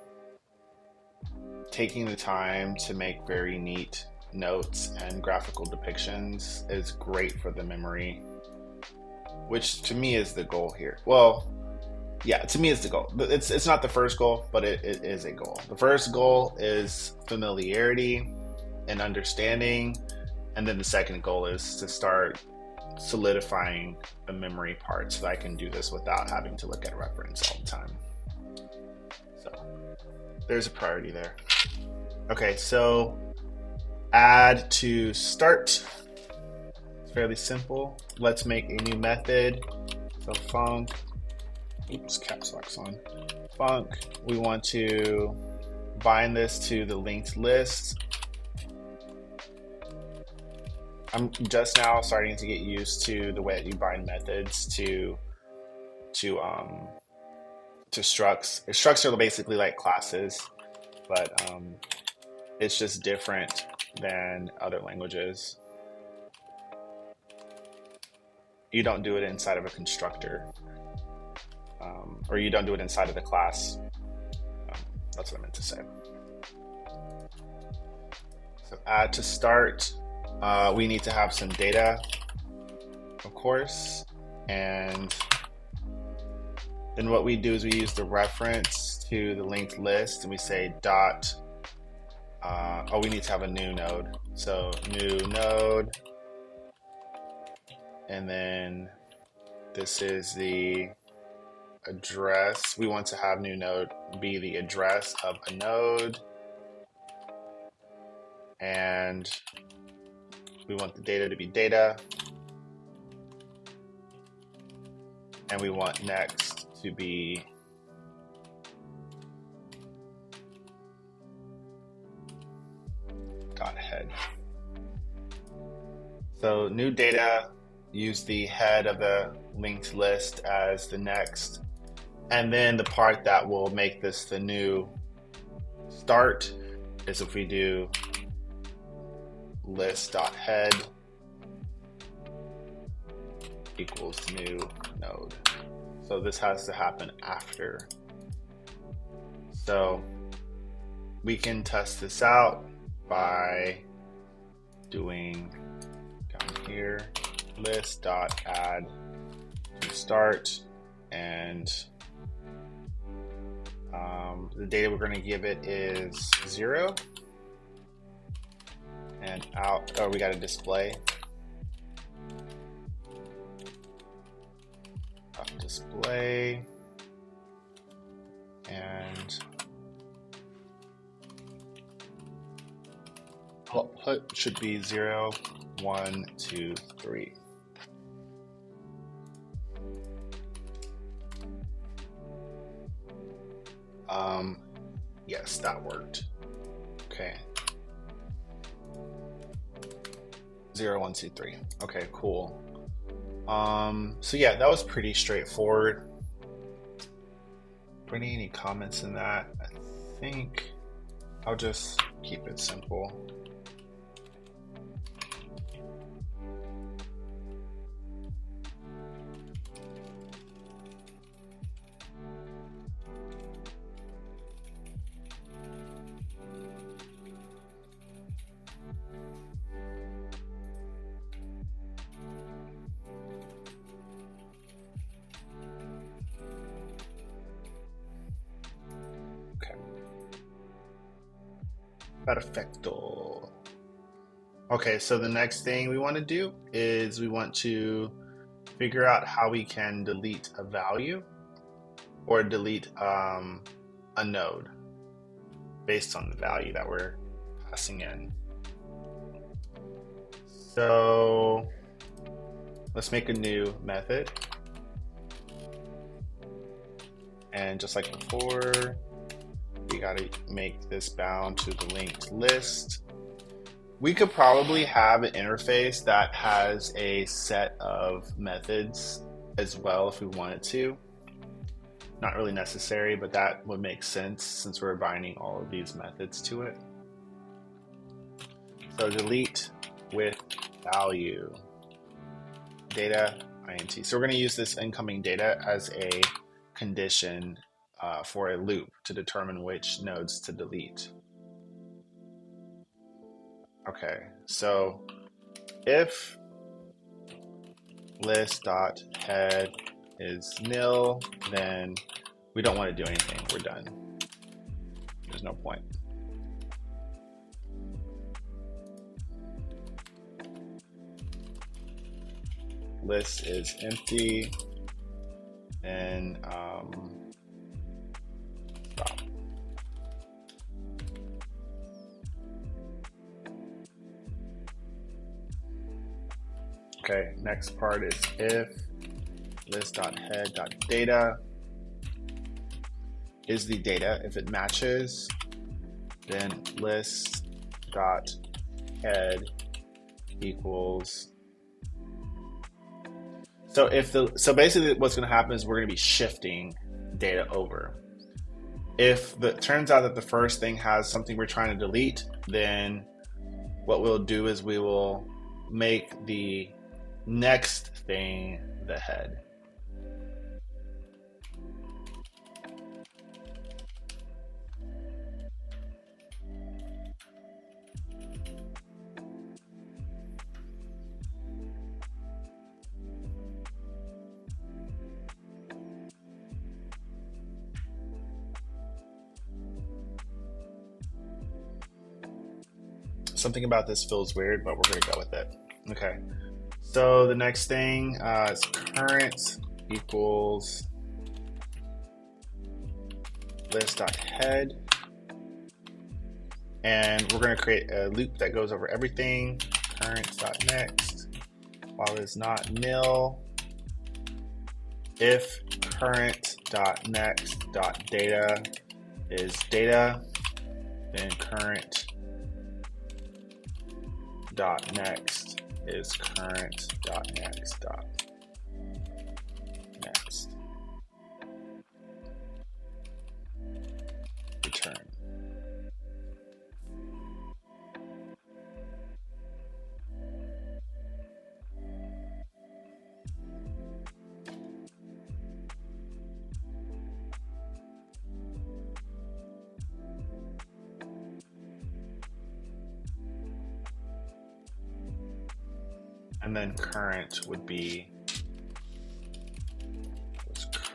taking the time to make very neat notes and graphical depictions is great for the memory, which to me is the goal here. Well, yeah, to me is the goal. It's not the first goal, but it is a goal. The first goal is familiarity and understanding, and then the second goal is to start solidifying the memory part so that I can do this without having to look at reference all the time. So there's a priority there. Okay, so add to start. It's fairly simple. Let's make a new method. So func, oops, caps lock's on. Func, we want to bind this to the linked list. I'm just now starting to get used to the way that you bind methods to structs. Structs are basically like classes, but it's just different than other languages. You don't do it inside of a constructor, or you don't do it inside of the class. That's what I meant to say. So add to start, we need to have some data, of course, and then what we do is we use the reference to the linked list, and we say dot, we need to have a new node. So new node, and then this is the address. We want to have new node be the address of a node, and we want the data to be data, and we want next to be dot head. So new data, use the head of the linked list as the next, and then the part that will make this the new start is if we do list.head equals new node. So this has to happen after. So we can test this out by doing down here list.add to start, and the data we're going to give it is 0, and out, we got a display. Display, and output should be 0, 1, 2, 3. Yes, that worked. Okay. 0, 1, 2, 3. Okay, cool. So yeah, that was pretty straightforward. Brittany, any comments in that? I think I'll just keep it simple. Perfecto. Okay, so the next thing we want to do is we want to figure out how we can delete a value or delete a node based on the value that we're passing in. So let's make a new method. And just like before, we got to make this bound to the linked list. We could probably have an interface that has a set of methods as well if we wanted to. Not really necessary, but that would make sense since we're binding all of these methods to it. So delete with value data int. So we're going to use this incoming data as a condition for a loop to determine which nodes to delete. Okay, so if list.head is nil, then we don't want to do anything. We're done. There's no point. List is empty, and stop. Okay, next part is if list.head.data is the data. If it matches, then list.head equals. So basically what's going to happen is we're going to be shifting data over. If it turns out that the first thing has something we're trying to delete, then what we'll do is we will make the next thing the head. Something about this feels weird, but we're going to go with it. Okay. So the next thing is current equals list.head. And we're going to create a loop that goes over everything. Current.next. While it's not nil, if current.next.data is data, then current.next is current.next.next. Return. And then current would be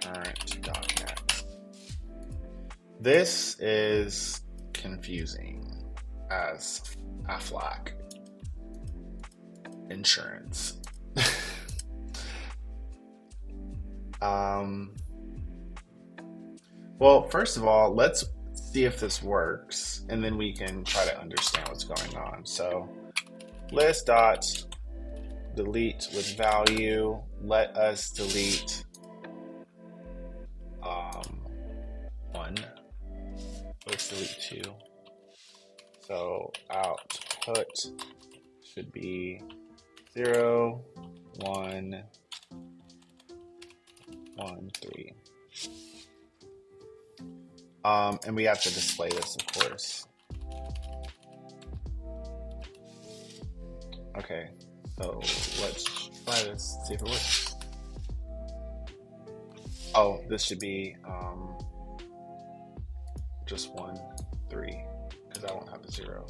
current.next. This is confusing as Aflac insurance. Well, first of all, let's see if this works, and then we can try to understand what's going on. So list dot delete with value. Let us delete 1. Let's delete 2. So output should be 0, 1, 1, 3. And we have to display this, of course. Okay, so let's try this, see if it works. Oh, this should be just 1, 3, because I won't have a 0.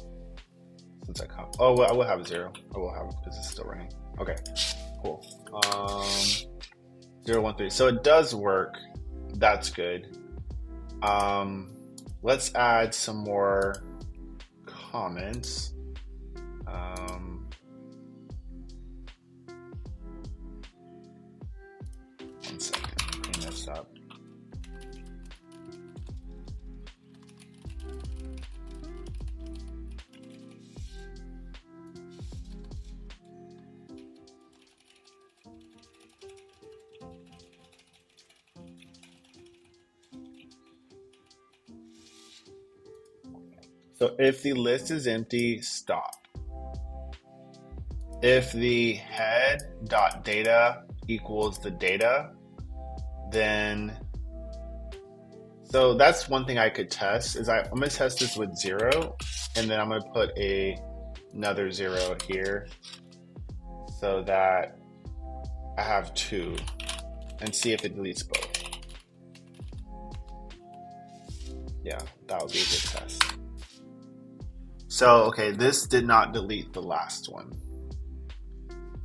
Since I come, oh, well, I will have a 0. I will have it because it's still running. Okay, cool. 0, 1, 3. So it does work. That's good. Let's add some more comments. One second, clean this up. So if the list is empty, stop. If the head.data equals the data, then, so that's one thing I could test, is I'm going to test this with 0, and then I'm going to put another 0 here so that I have 2, and see if it deletes both. Yeah, that would be a good test. So, okay, this did not delete the last one.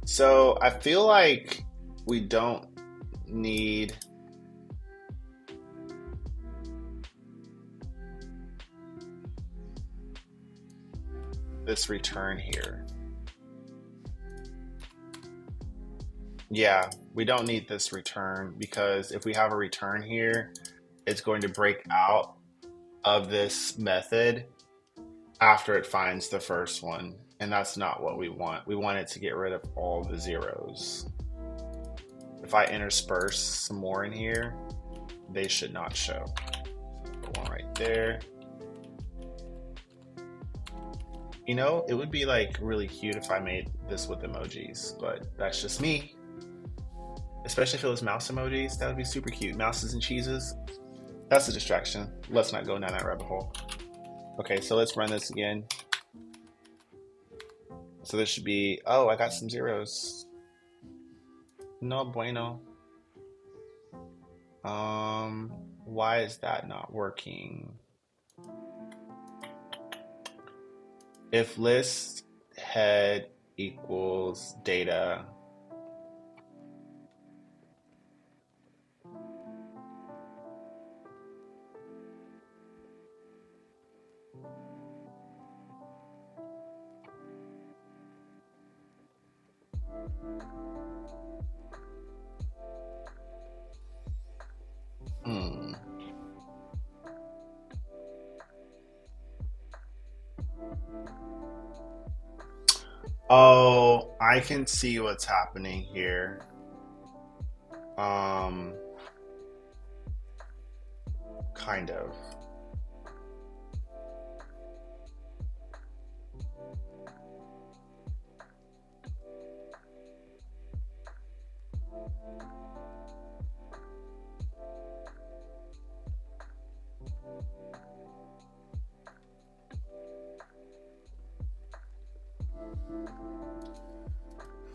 So I feel like we don't need this return here. Yeah, we don't need this return, because if we have a return here, it's going to break out of this method after it finds the first one, and that's not what we want. We want it to get rid of all the zeros. If I intersperse some more in here, they should not show. Put one right there. You know, it would be like really cute if I made this with emojis, but that's just me. Especially if it was mouse emojis, that would be super cute. Mouses and cheeses. That's a distraction. Let's not go down that rabbit hole. Okay, so let's run this again. So this should be, oh, I got some zeros. No bueno. Why is that not working? If list head equals data, hmm. Oh, I can see what's happening here. Um, kind of.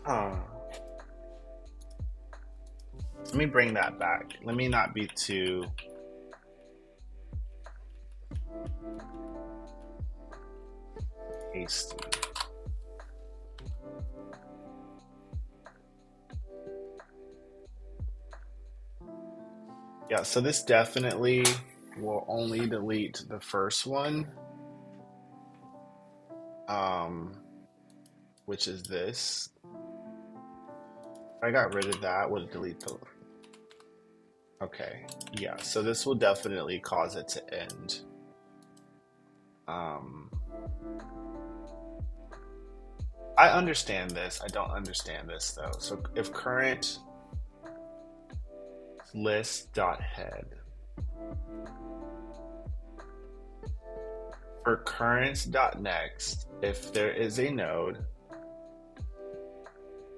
Huh. Let me bring that back. Let me not be too hasty. Yeah, so this definitely will only delete the first one, um, which is this. If I got rid of that, would it delete the... Okay, yeah, so this will definitely cause it to end. Um, I understand this. I don't understand this though. So if current list dot head for current dot next, if there is a node,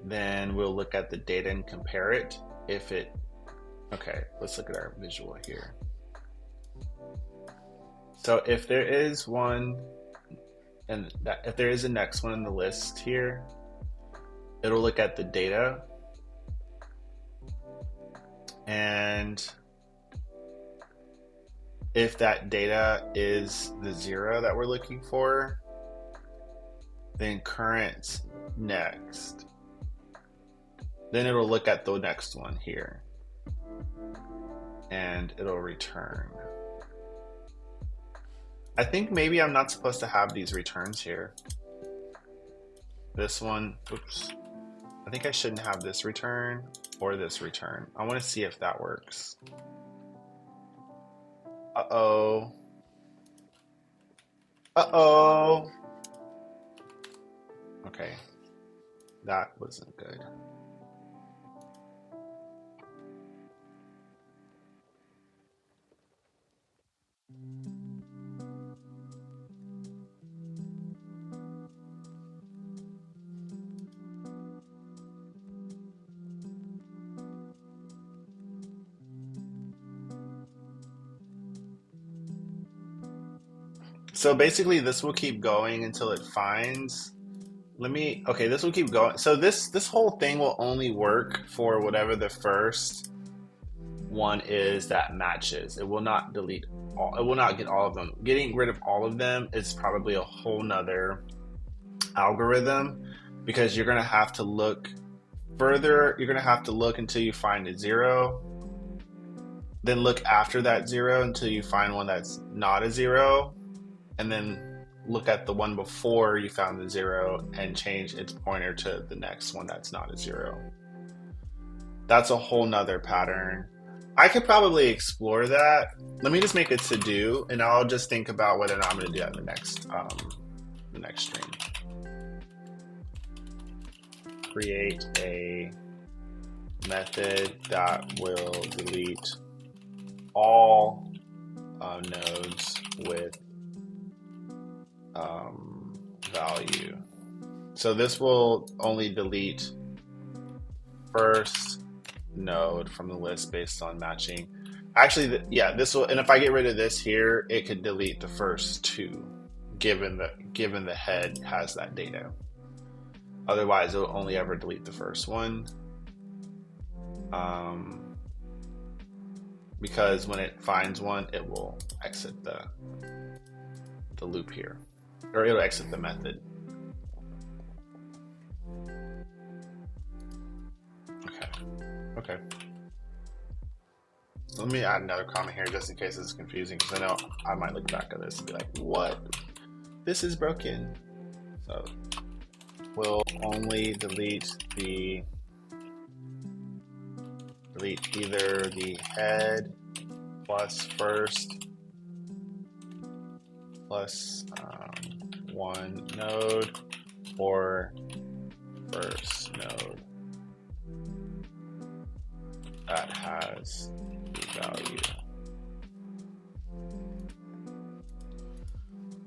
then we'll look at the data and compare it. If it, okay, let's look at our visual here. So if there is one, and that if there is a next one in the list here, it'll look at the data, and if that data is the 0 that we're looking for, then current next, then it'll look at the next one here and it'll return. I think maybe I'm not supposed to have these returns here. This one, oops. I think I shouldn't have this return or this return. I want to see if that works. Uh-oh. Uh-oh. Okay. That wasn't good. So basically this will keep going until it finds, okay, this will keep going. So this whole thing will only work for whatever the first one is that matches. It will not delete all, it will not get all of them. Getting rid of all of them is probably a whole nother algorithm, because you're gonna have to look further. You're gonna have to look until you find a 0, then look after that 0 until you find one that's not a 0, and then look at the one before you found the 0 and change its pointer to the next one that's not a 0. That's a whole nother pattern. I could probably explore that. Let me just make a to-do, and I'll just think about whether or not I'm going to do that in the next stream. Create a method that will delete all nodes with value. So this will only delete first node from the list based on matching. Actually, yeah, this will, and if I get rid of this here, it could delete the first 2, given the head has that data. Otherwise, it'll only ever delete the first one. Because when it finds one, it will exit the loop here, or it'll exit the method. Okay. So let me add another comment here just in case this is confusing, because I know I might look back at this and be like, what? This is broken. So we'll only delete either the head plus first plus one node or first node that has the value.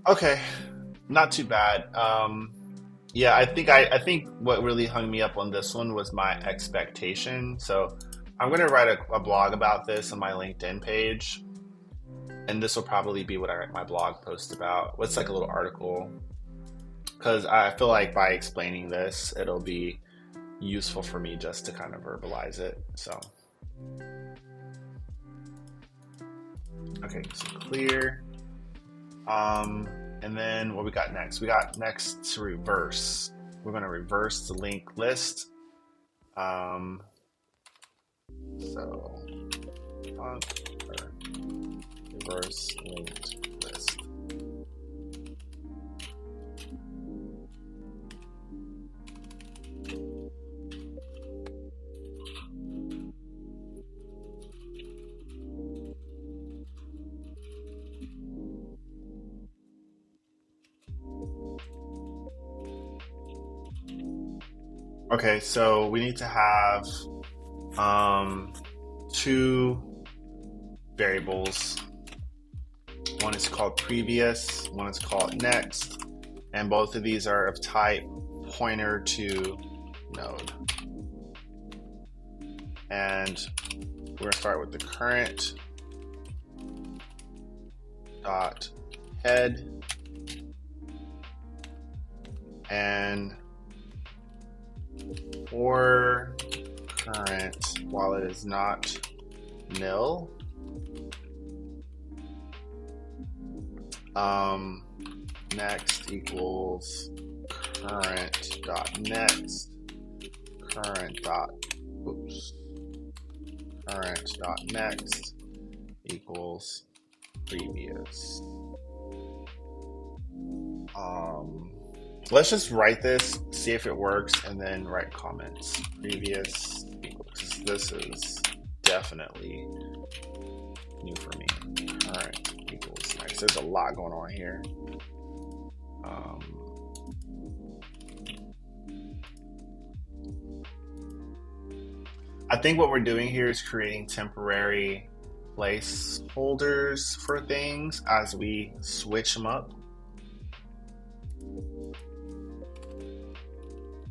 Okay, not too bad. Yeah, I think what really hung me up on this one was my expectation. So I'm gonna write a blog about this on my LinkedIn page, and this will probably be what I write my blog post about. What's like a little article, because I feel like by explaining this, it'll be useful for me just to kind of verbalize it. So, okay, so clear. And then what we got next? We got next to reverse. We're going to reverse the linked list. So, reverse linked list. Okay, so we need to have two variables. One is called previous, one is called next, and both of these are of type pointer to node. And we're going to start with the current dot head, and for current, while it is not nil, next equals current dot next, current dot next equals previous. Let's just write this, see if it works, and then write comments. Previous equals, this is definitely new for me. Current equals next. There's a lot going on here. I think what we're doing here is creating temporary placeholders for things as we switch them up.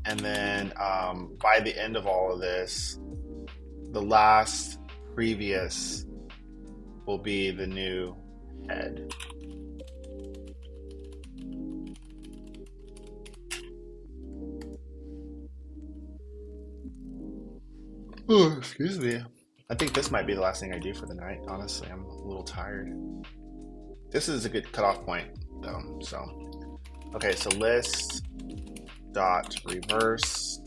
And then by the end of all of this, the last previous will be the new head. Oh, excuse me. I think this might be the last thing I do for the night. Honestly, I'm a little tired. This is a good cutoff point, though. So, okay, so list dot reverse,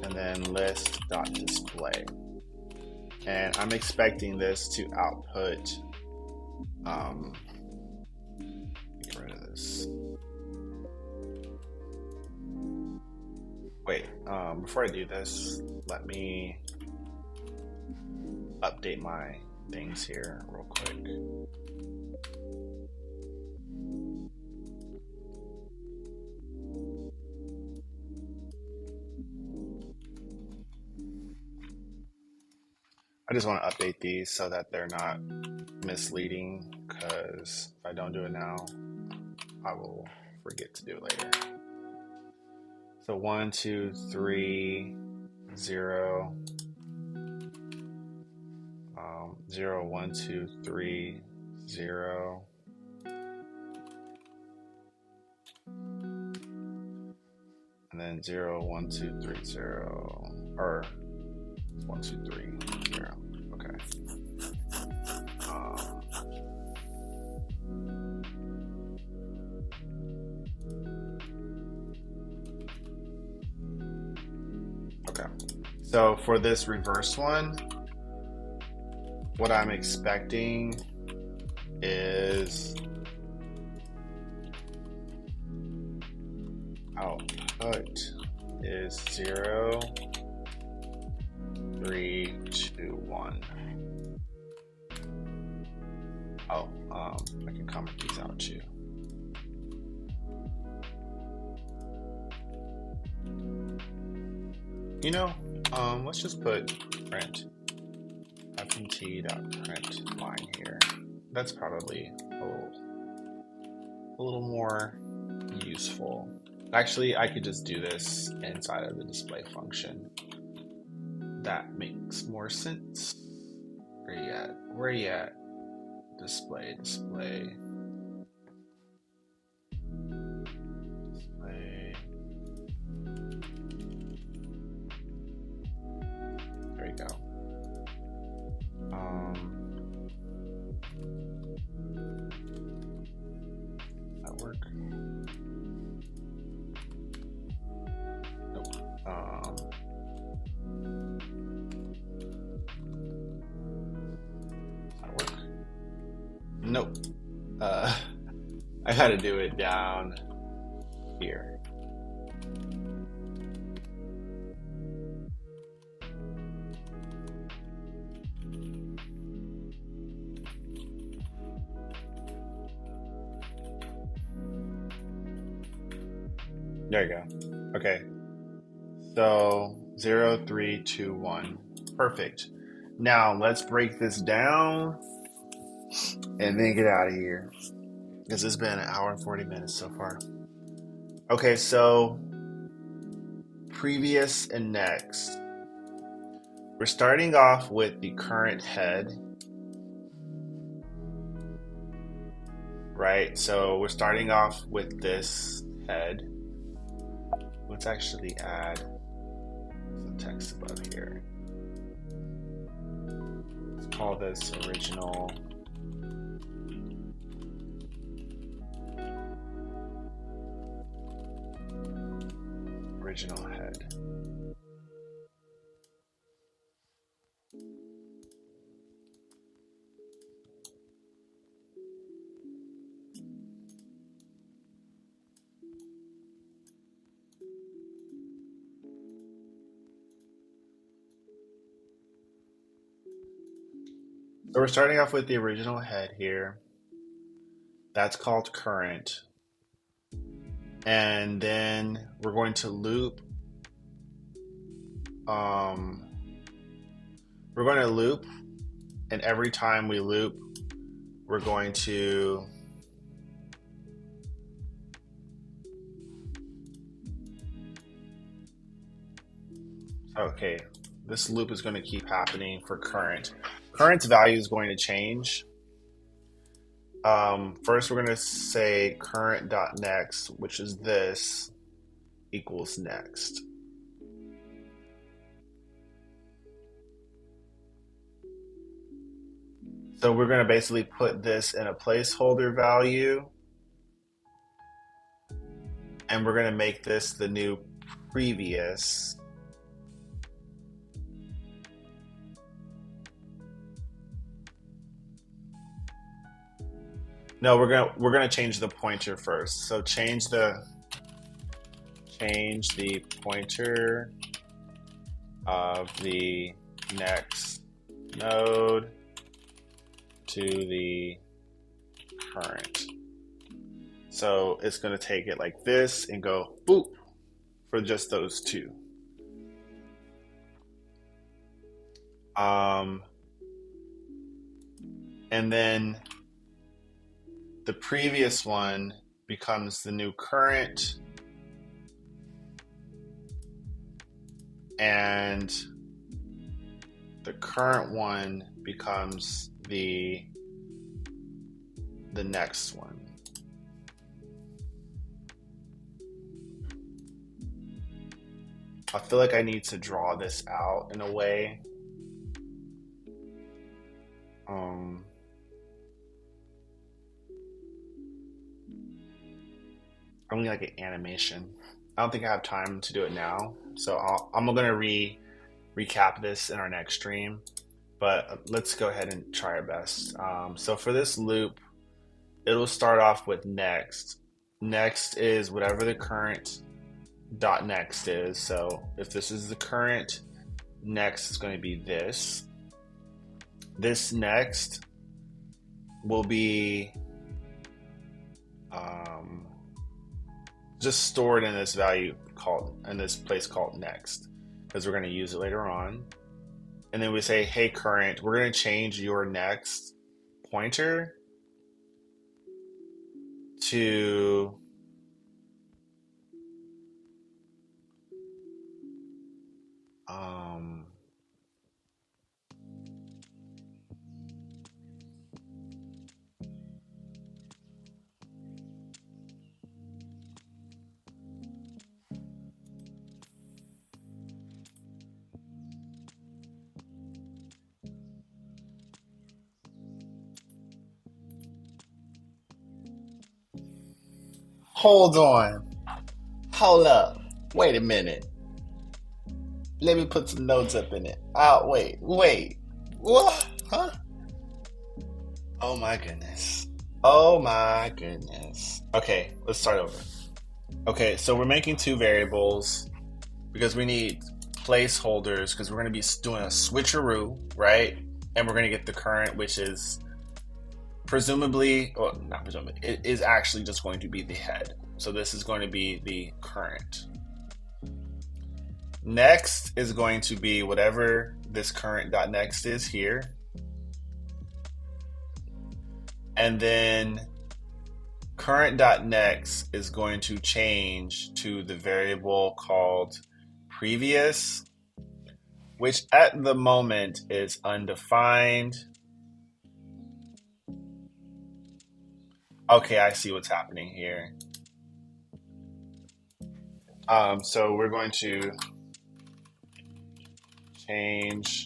and then list dot display. And I'm expecting this to output. Get rid of this. Wait, before I do this, let me update my things here real quick. I just want to update these so that they're not misleading, because if I don't do it now, I will forget to do it later. So 1, 2, 3, 0, 0, 1, 2, 3, 0. and then 0, 1, 2, 3, 0, or 1, 2, 3, 0. Okay. Okay. So for this reverse one, what I'm expecting is output is 0, 3, 2, 1. Oh, I can comment these out too. You know, let's just put print fnt.print line here. That's probably a little more useful. Actually, I could just do this inside of the display function. That makes more sense. Where you at? Where you at? Display. There you go. That work? Nope. That work? Nope. I had to do it down here. There you go. Okay. So 0, 3, 2, 1. Perfect. Now let's break this down and then get out of here, because it's been an hour and 40 minutes so far. Okay, so previous and next. We're starting off with the current head, right? So we're starting off with this head. Let's actually add some text above here. Let's call this original head. So we're starting off with the original head here. That's called current. And then we're going to loop. We're going to loop, and every time we loop, we're going to okay, this loop is going to keep happening for current. Current's value is going to change. First, we're going to say current.next, which is this, equals next. So we're going to basically put this in a placeholder value, and we're going to make this the new previous. No, we're gonna change the pointer first. So change the pointer of the next node to the current. So it's gonna take it like this and go boop for just those two. And then the previous one becomes the new current, and the current one becomes the next one. I feel like I need to draw this out in a way. I need like an animation. I don't think I have time to do it now, so I'm gonna recap this in our next stream. But let's go ahead and try our best. So for this loop, it'll start off with next. Next is whatever the current dot next is. So if this is the current, next is going to be this. This next will be just stored in this value in this place called next, because we're going to use it later on. And then we say, hey current, we're going to change your next pointer to hold on. Hold up. Wait a minute. Let me put some notes up in it. Wait. What? Huh? Oh my goodness. Oh my goodness. Okay, let's start over. Okay, so we're making two variables because we need placeholders because we're going to be doing a switcheroo, right? And we're going to get the current, which is presumably, well, not presumably, it is actually just going to be the head. So this is going to be the current. Next is going to be whatever this current.next is here. And then current.next is going to change to the variable called previous, which at the moment is undefined. Okay, I see what's happening here. So we're going to change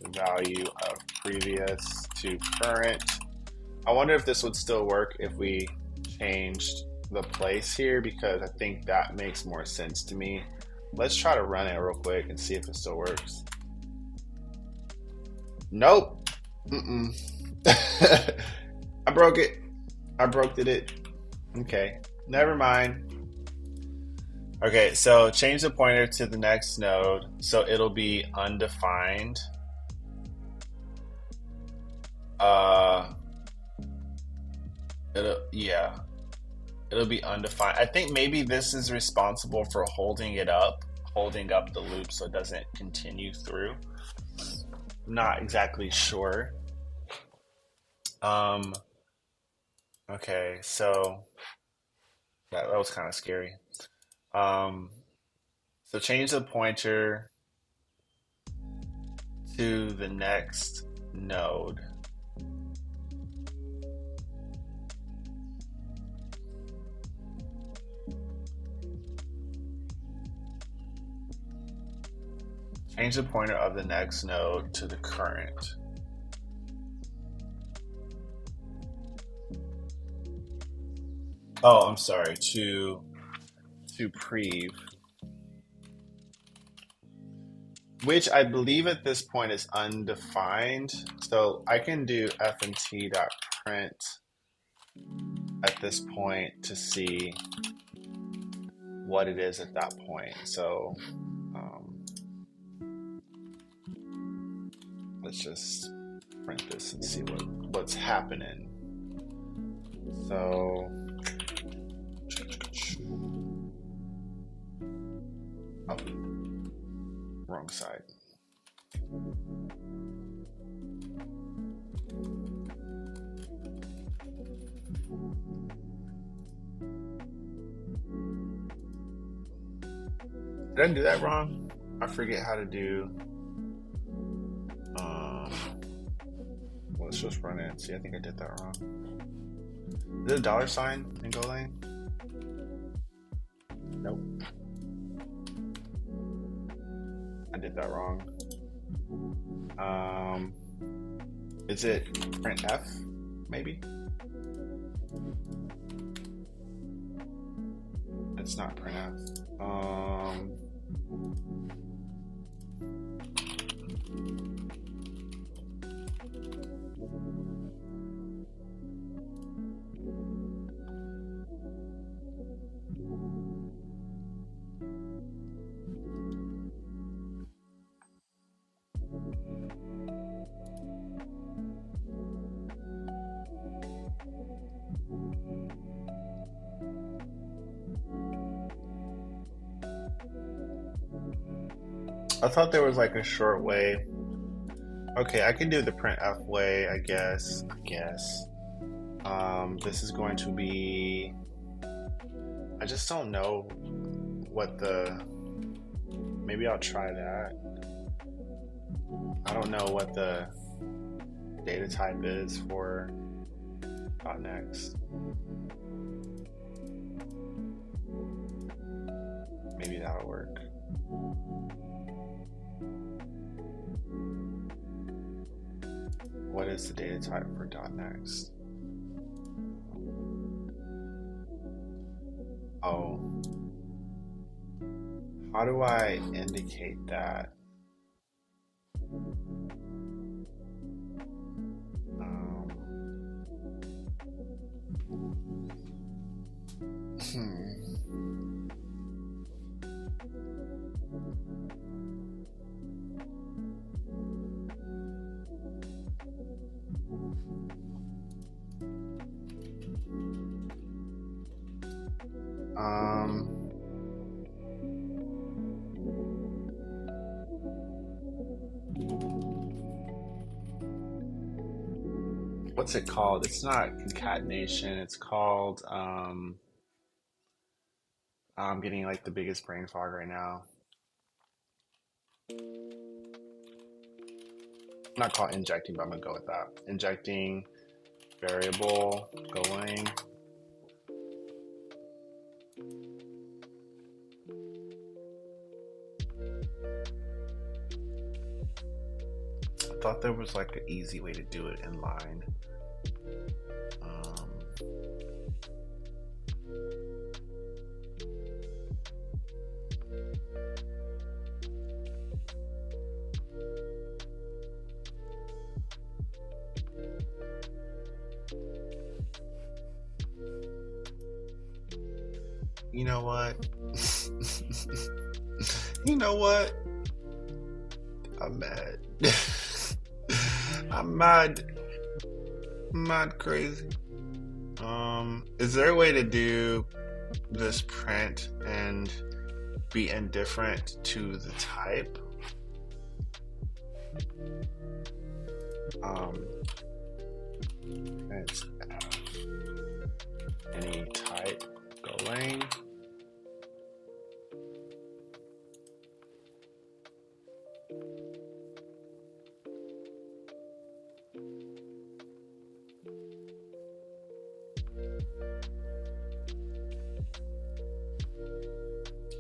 the value of previous to current. I wonder if this would still work if we changed the place here, because I think that makes more sense to me. Let's try to run it real quick and see if it still works. Nope. I broke it. I broke it. Okay, never mind. Okay, so change the pointer to the next node, so it'll be undefined. It'll be undefined. I think maybe this is responsible for holding up the loop so it doesn't continue through. Not exactly sure. Okay, so that was kind of scary. So change the pointer to the next node. Change the pointer of the next node to the current. Oh, I'm sorry, to prev, which I believe at this point is undefined. So I can do fnt.print at this point to see what it is at that point. So let's just print this and see what's happening. So oh, wrong side. Did I do that wrong? I forget how to do. Let's just run it and see. I think I did that wrong. Is it a dollar sign in GoLang? Nope. I did that wrong. Is it printf, maybe? It's not printf. I thought there was like a short way. Okay, I can do the printf way, I guess. This is going to be. I just don't know what the. Maybe I'll try that. I don't know what the data type is for .next. Maybe that'll work. What is the data type for .next? Oh. How do I indicate that? What's it called? It's not concatenation. It's called, I'm getting like the biggest brain fog right now. Not called injecting, but I'm gonna go with that. Injecting variable, GoLang. I thought there was like an easy way to do it in line. You know what? You know what? I'm mad. I'm mad. Mad crazy. Is there a way to do this print and be indifferent to the type? Print any type, GoLang.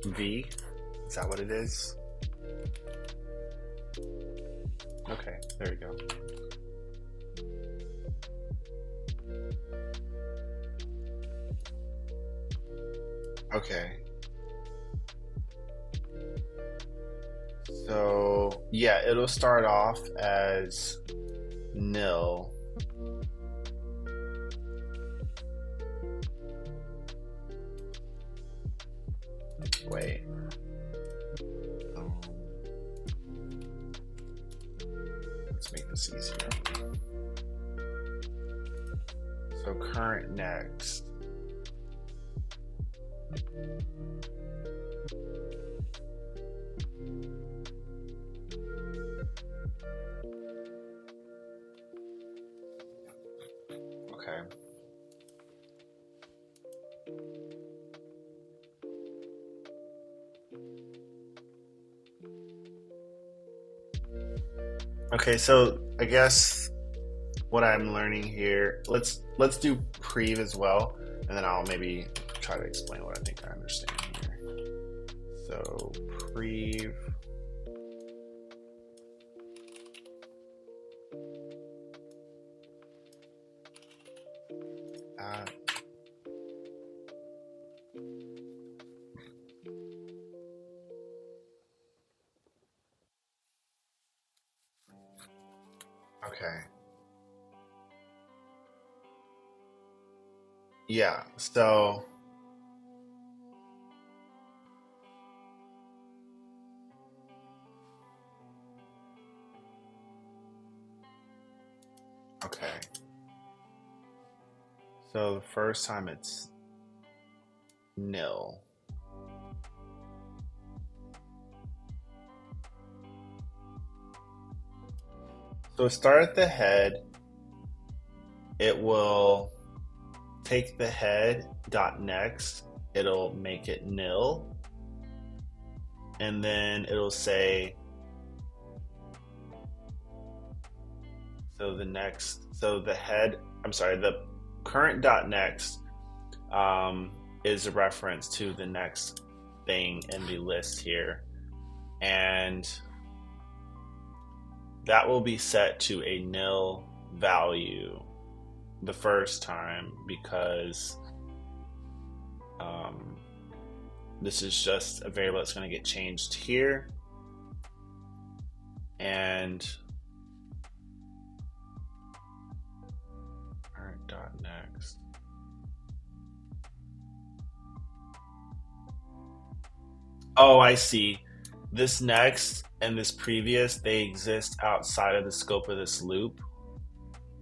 V, is that what it is? Okay, there you go. Okay. So, yeah, it'll start off as nil. Wait. Let's make this easier. So current next. Okay. Okay, so I guess what I'm learning here, let's do prev as well, and then I'll maybe try to explain what I think I understand here. So prev Okay. Yeah. So, okay. So the first time it's nil. So start at the head. It will take the head dot next. It'll make it nil, and then it'll say so the head. I'm sorry. The current dot next is a reference to the next thing in the list here, and that will be set to a nil value the first time because um, this is just a variable that's going to get changed here. And current dot next. Oh, I see. This next and this previous, they exist outside of the scope of this loop.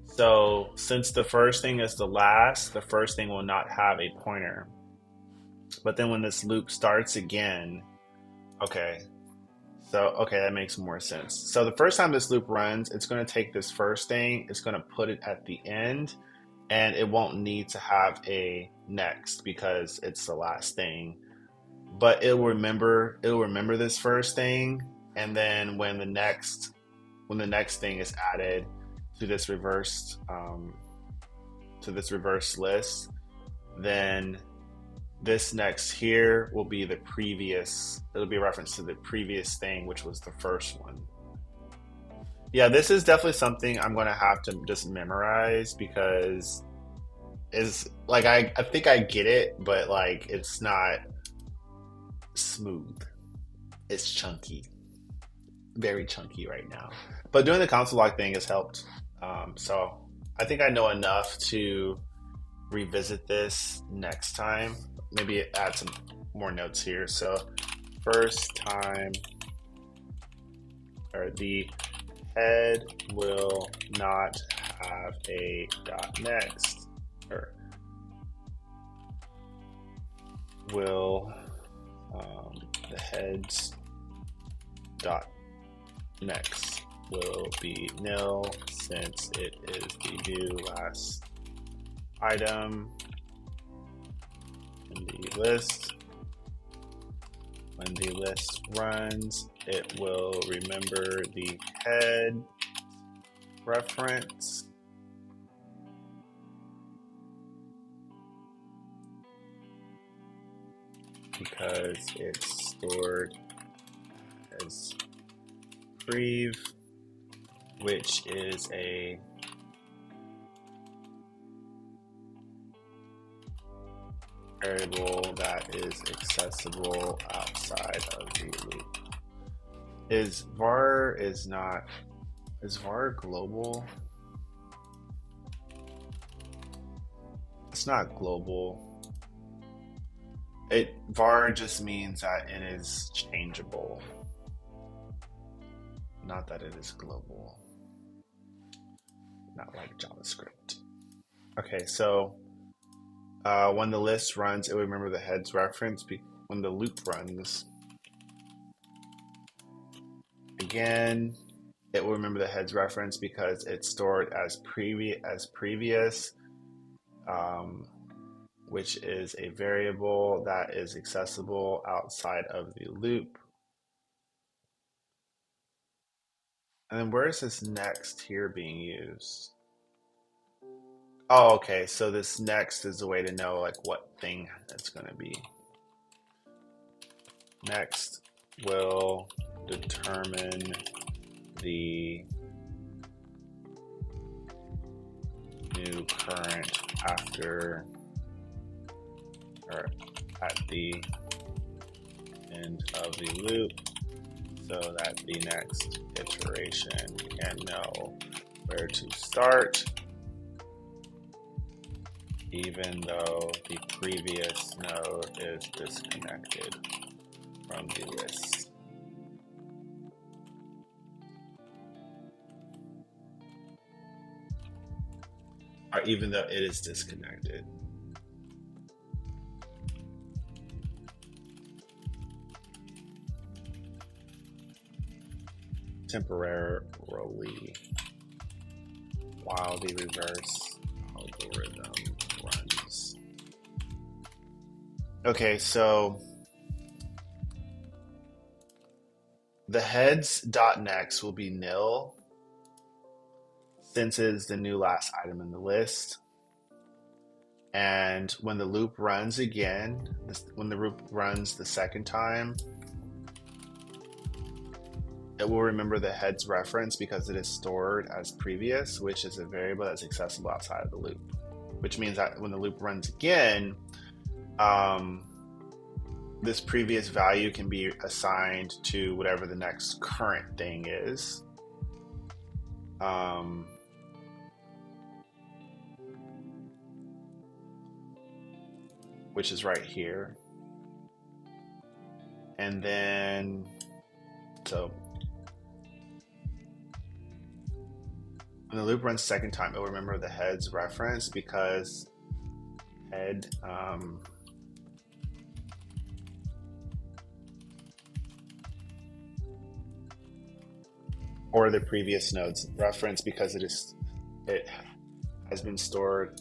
So since the first thing is the first thing will not have a pointer. But then when this loop starts again, okay, so okay, that makes more sense. So the first time this loop runs, it's going to take this first thing, it's going to put it at the end, and it won't need to have a next because it's the last thing. But it'll remember this first thing, and then when the next thing is added to this reverse list, then this next here will be the previous, it'll be a reference to the previous thing, which was the first one. Yeah, this is definitely something I'm going to have to just memorize because is like I think I get it, but like it's not smooth. It's chunky, very chunky right now. But doing the console log thing has helped. So I think I know enough to revisit this next time. Maybe add some more notes here. So first time, or the head will not have a dot next, or will the heads dot next will be nil since it is the new last item in the list. When the list runs, it will remember the head reference because it's stored as prev, which is a variable that is accessible outside of the loop. Is var global? It's not global. Var just means that it is changeable, not that it is global. Not like JavaScript. Okay, so when the list runs, it will remember the heads reference. When the loop runs, again, it will remember the heads reference because it's stored as previous, which is a variable that is accessible outside of the loop. And then where is this next here being used? Oh, okay. So this next is a way to know like what thing it's going to be. Next will determine the new current at the end of the loop so that the next iteration can know where to start, even though the previous node is disconnected from the list. Or even though it is disconnected. Temporarily while the reverse algorithm runs. Okay, so the heads.next will be nil since it's the new last item in the list. And when the loop runs again, when the loop runs the second time, it will remember the heads reference because it is stored as previous, which is a variable that's accessible outside of the loop. Which means that when the loop runs again, this previous value can be assigned to whatever the next current thing is. Which is right here. And then, so when the loop runs second time, it'll remember the heads reference because head or the previous node's reference because it has been stored.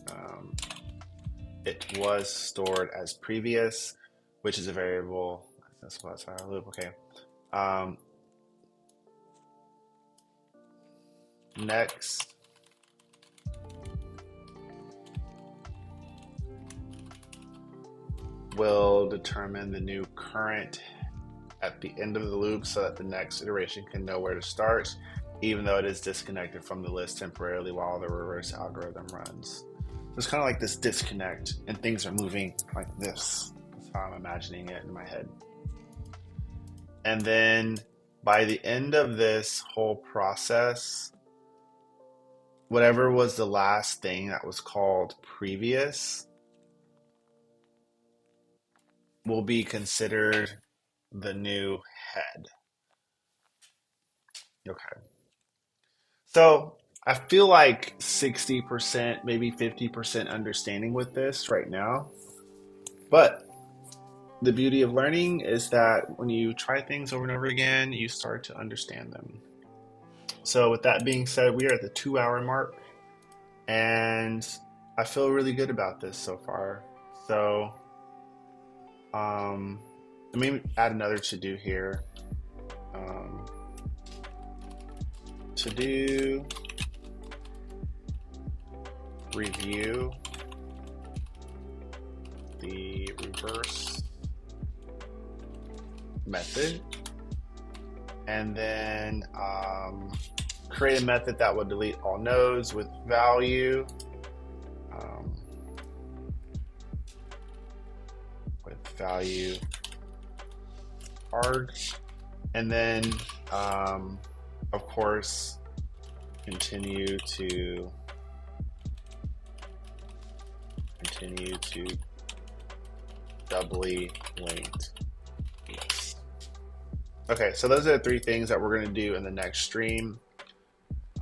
It was stored as previous, which is a variable. That's what's our loop. Okay. Next, we'll determine the new current at the end of the loop so that the next iteration can know where to start, even though it is disconnected from the list temporarily while the reverse algorithm runs. It's kind of like this disconnect and things are moving like this. That's how I'm imagining it in my head. And then by the end of this whole process, whatever was the last thing that was called previous will be considered the new head. Okay. So I feel like 60%, maybe 50% understanding with this right now. But the beauty of learning is that when you try things over and over again, you start to understand them. So with that being said, we are at the 2-hour mark and I feel really good about this so far. So let me add another to-do here. To-do review the reverse method and then create a method that will delete all nodes with value arg, and then of course continue to doubly linked heaps. Okay, so those are the 3 things that we're going to do in the next stream.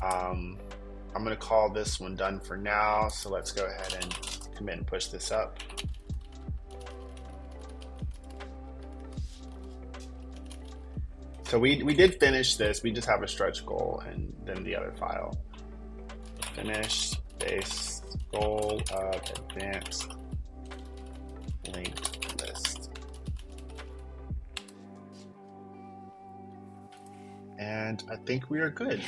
I'm going to call this one done for now, so let's go ahead and commit and push this up. So we did finish this, we just have a stretch goal and then the other file. Finish base goal of advanced linked list. And I think we are good.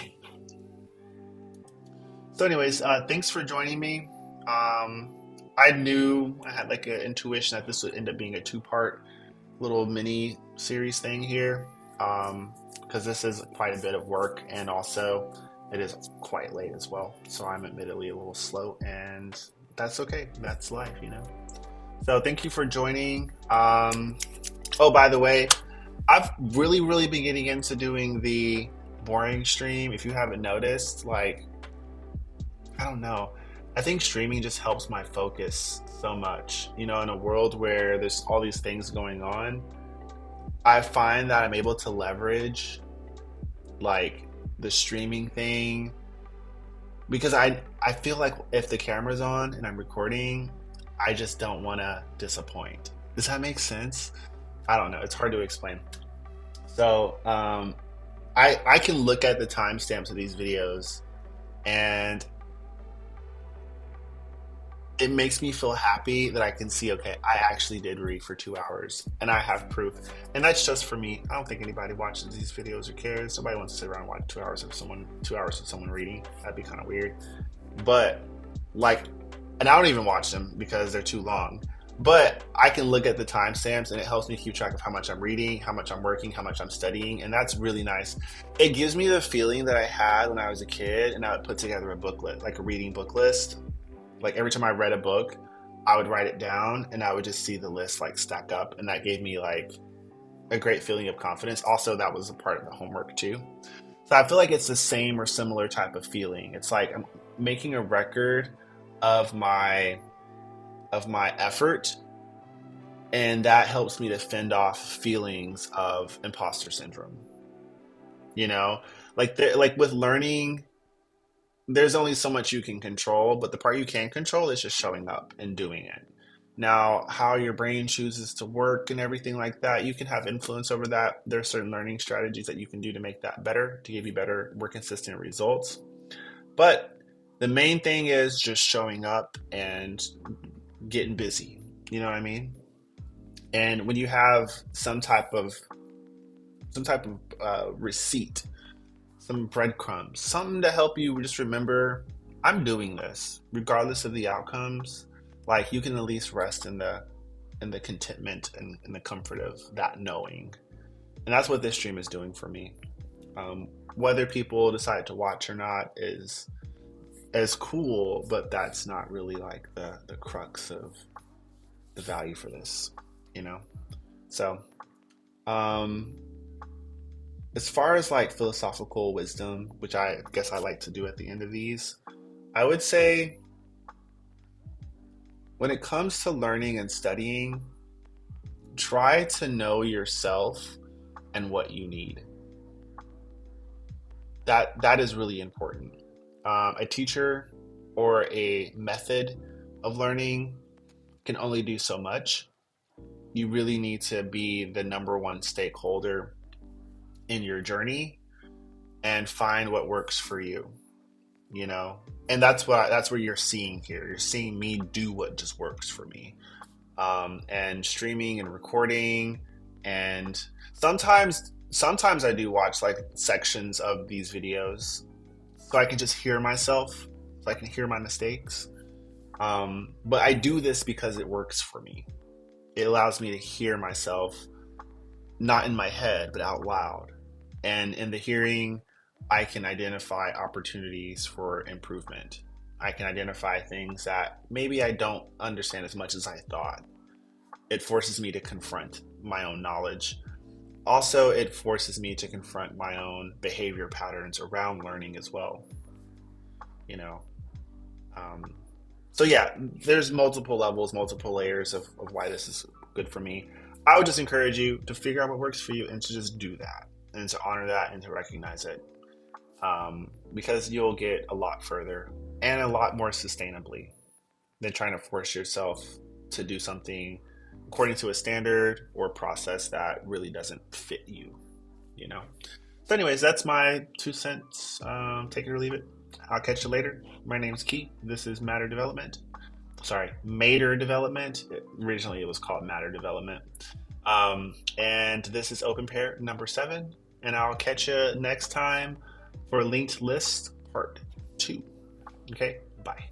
So anyways, thanks for joining me. I knew, I had like an intuition that this would end up being a 2-part little mini series thing here. Because this is quite a bit of work and also it is quite late as well. So I'm admittedly a little slow and that's okay. That's life, you know. So thank you for joining. Oh, by the way, I've really been getting into doing the boring stream. If you haven't noticed, like, I don't know. I think streaming just helps my focus so much. You know, in a world where there's all these things going on, I find that I'm able to leverage like the streaming thing because I feel like if the camera's on and I'm recording, I just don't want to disappoint. Does that make sense? I don't know. It's hard to explain. So I can look at the timestamps of these videos, and it makes me feel happy that I can see, okay, I actually did read for 2 hours and I have proof. And that's just for me. I don't think anybody watches these videos or cares. Nobody wants to sit around and watch 2 hours of someone reading. That'd be kind of weird. But like, and I don't even watch them because they're too long. But I can look at the timestamps and it helps me keep track of how much I'm reading, how much I'm working, how much I'm studying. And that's really nice. It gives me the feeling that I had when I was a kid and I would put together a booklet, like a reading book list. Like every time I read a book, I would write it down and I would just see the list like stack up. And that gave me like a great feeling of confidence. Also, that was a part of the homework too. So I feel like it's the same or similar type of feeling. It's like I'm making a record of my effort, and that helps me to fend off feelings of imposter syndrome. You know, like with learning, there's only so much you can control, but the part you can control is just showing up and doing it. Now, how your brain chooses to work and everything like that, you can have influence over that. There are certain learning strategies that you can do to make that better, to give you better, more consistent results. But the main thing is just showing up and getting busy. You know what I mean? And when you have some type of receipt, some breadcrumbs, something to help you just remember I'm doing this, regardless of the outcomes. Like you can at least rest in the contentment and in the comfort of that knowing. And that's what this stream is doing for me. Whether people decide to watch or not is as cool, but that's not really like the crux of the value for this, you know? So, um, as far as like philosophical wisdom, which I guess I like to do at the end of these, I would say when it comes to learning and studying, try to know yourself and what you need. That is really important. A teacher or a method of learning can only do so much. You really need to be the number one stakeholder in your journey and find what works for you, you know? And that's where you're seeing here. You're seeing me do what just works for me. And streaming and recording, and sometimes I do watch like sections of these videos so I can just hear myself, so I can hear my mistakes. But I do this because it works for me. It allows me to hear myself, not in my head, but out loud. And in the hearing, I can identify opportunities for improvement. I can identify things that maybe I don't understand as much as I thought. It forces me to confront my own knowledge. Also, it forces me to confront my own behavior patterns around learning as well. You know, um, so yeah, there's multiple levels, multiple layers of why this is good for me. I would just encourage you to figure out what works for you and to just do that and to honor that and to recognize it, because you'll get a lot further and a lot more sustainably than trying to force yourself to do something according to a standard or process that really doesn't fit you, you know? So anyways, that's my 2 cents. Take it or leave it. I'll catch you later. My name's Key. This is Matter Development. Sorry, Mater Development. Originally, it was called Matter Development. And this is OpenPair number 7. And I'll catch you next time for Linked List Part 2. Okay, bye.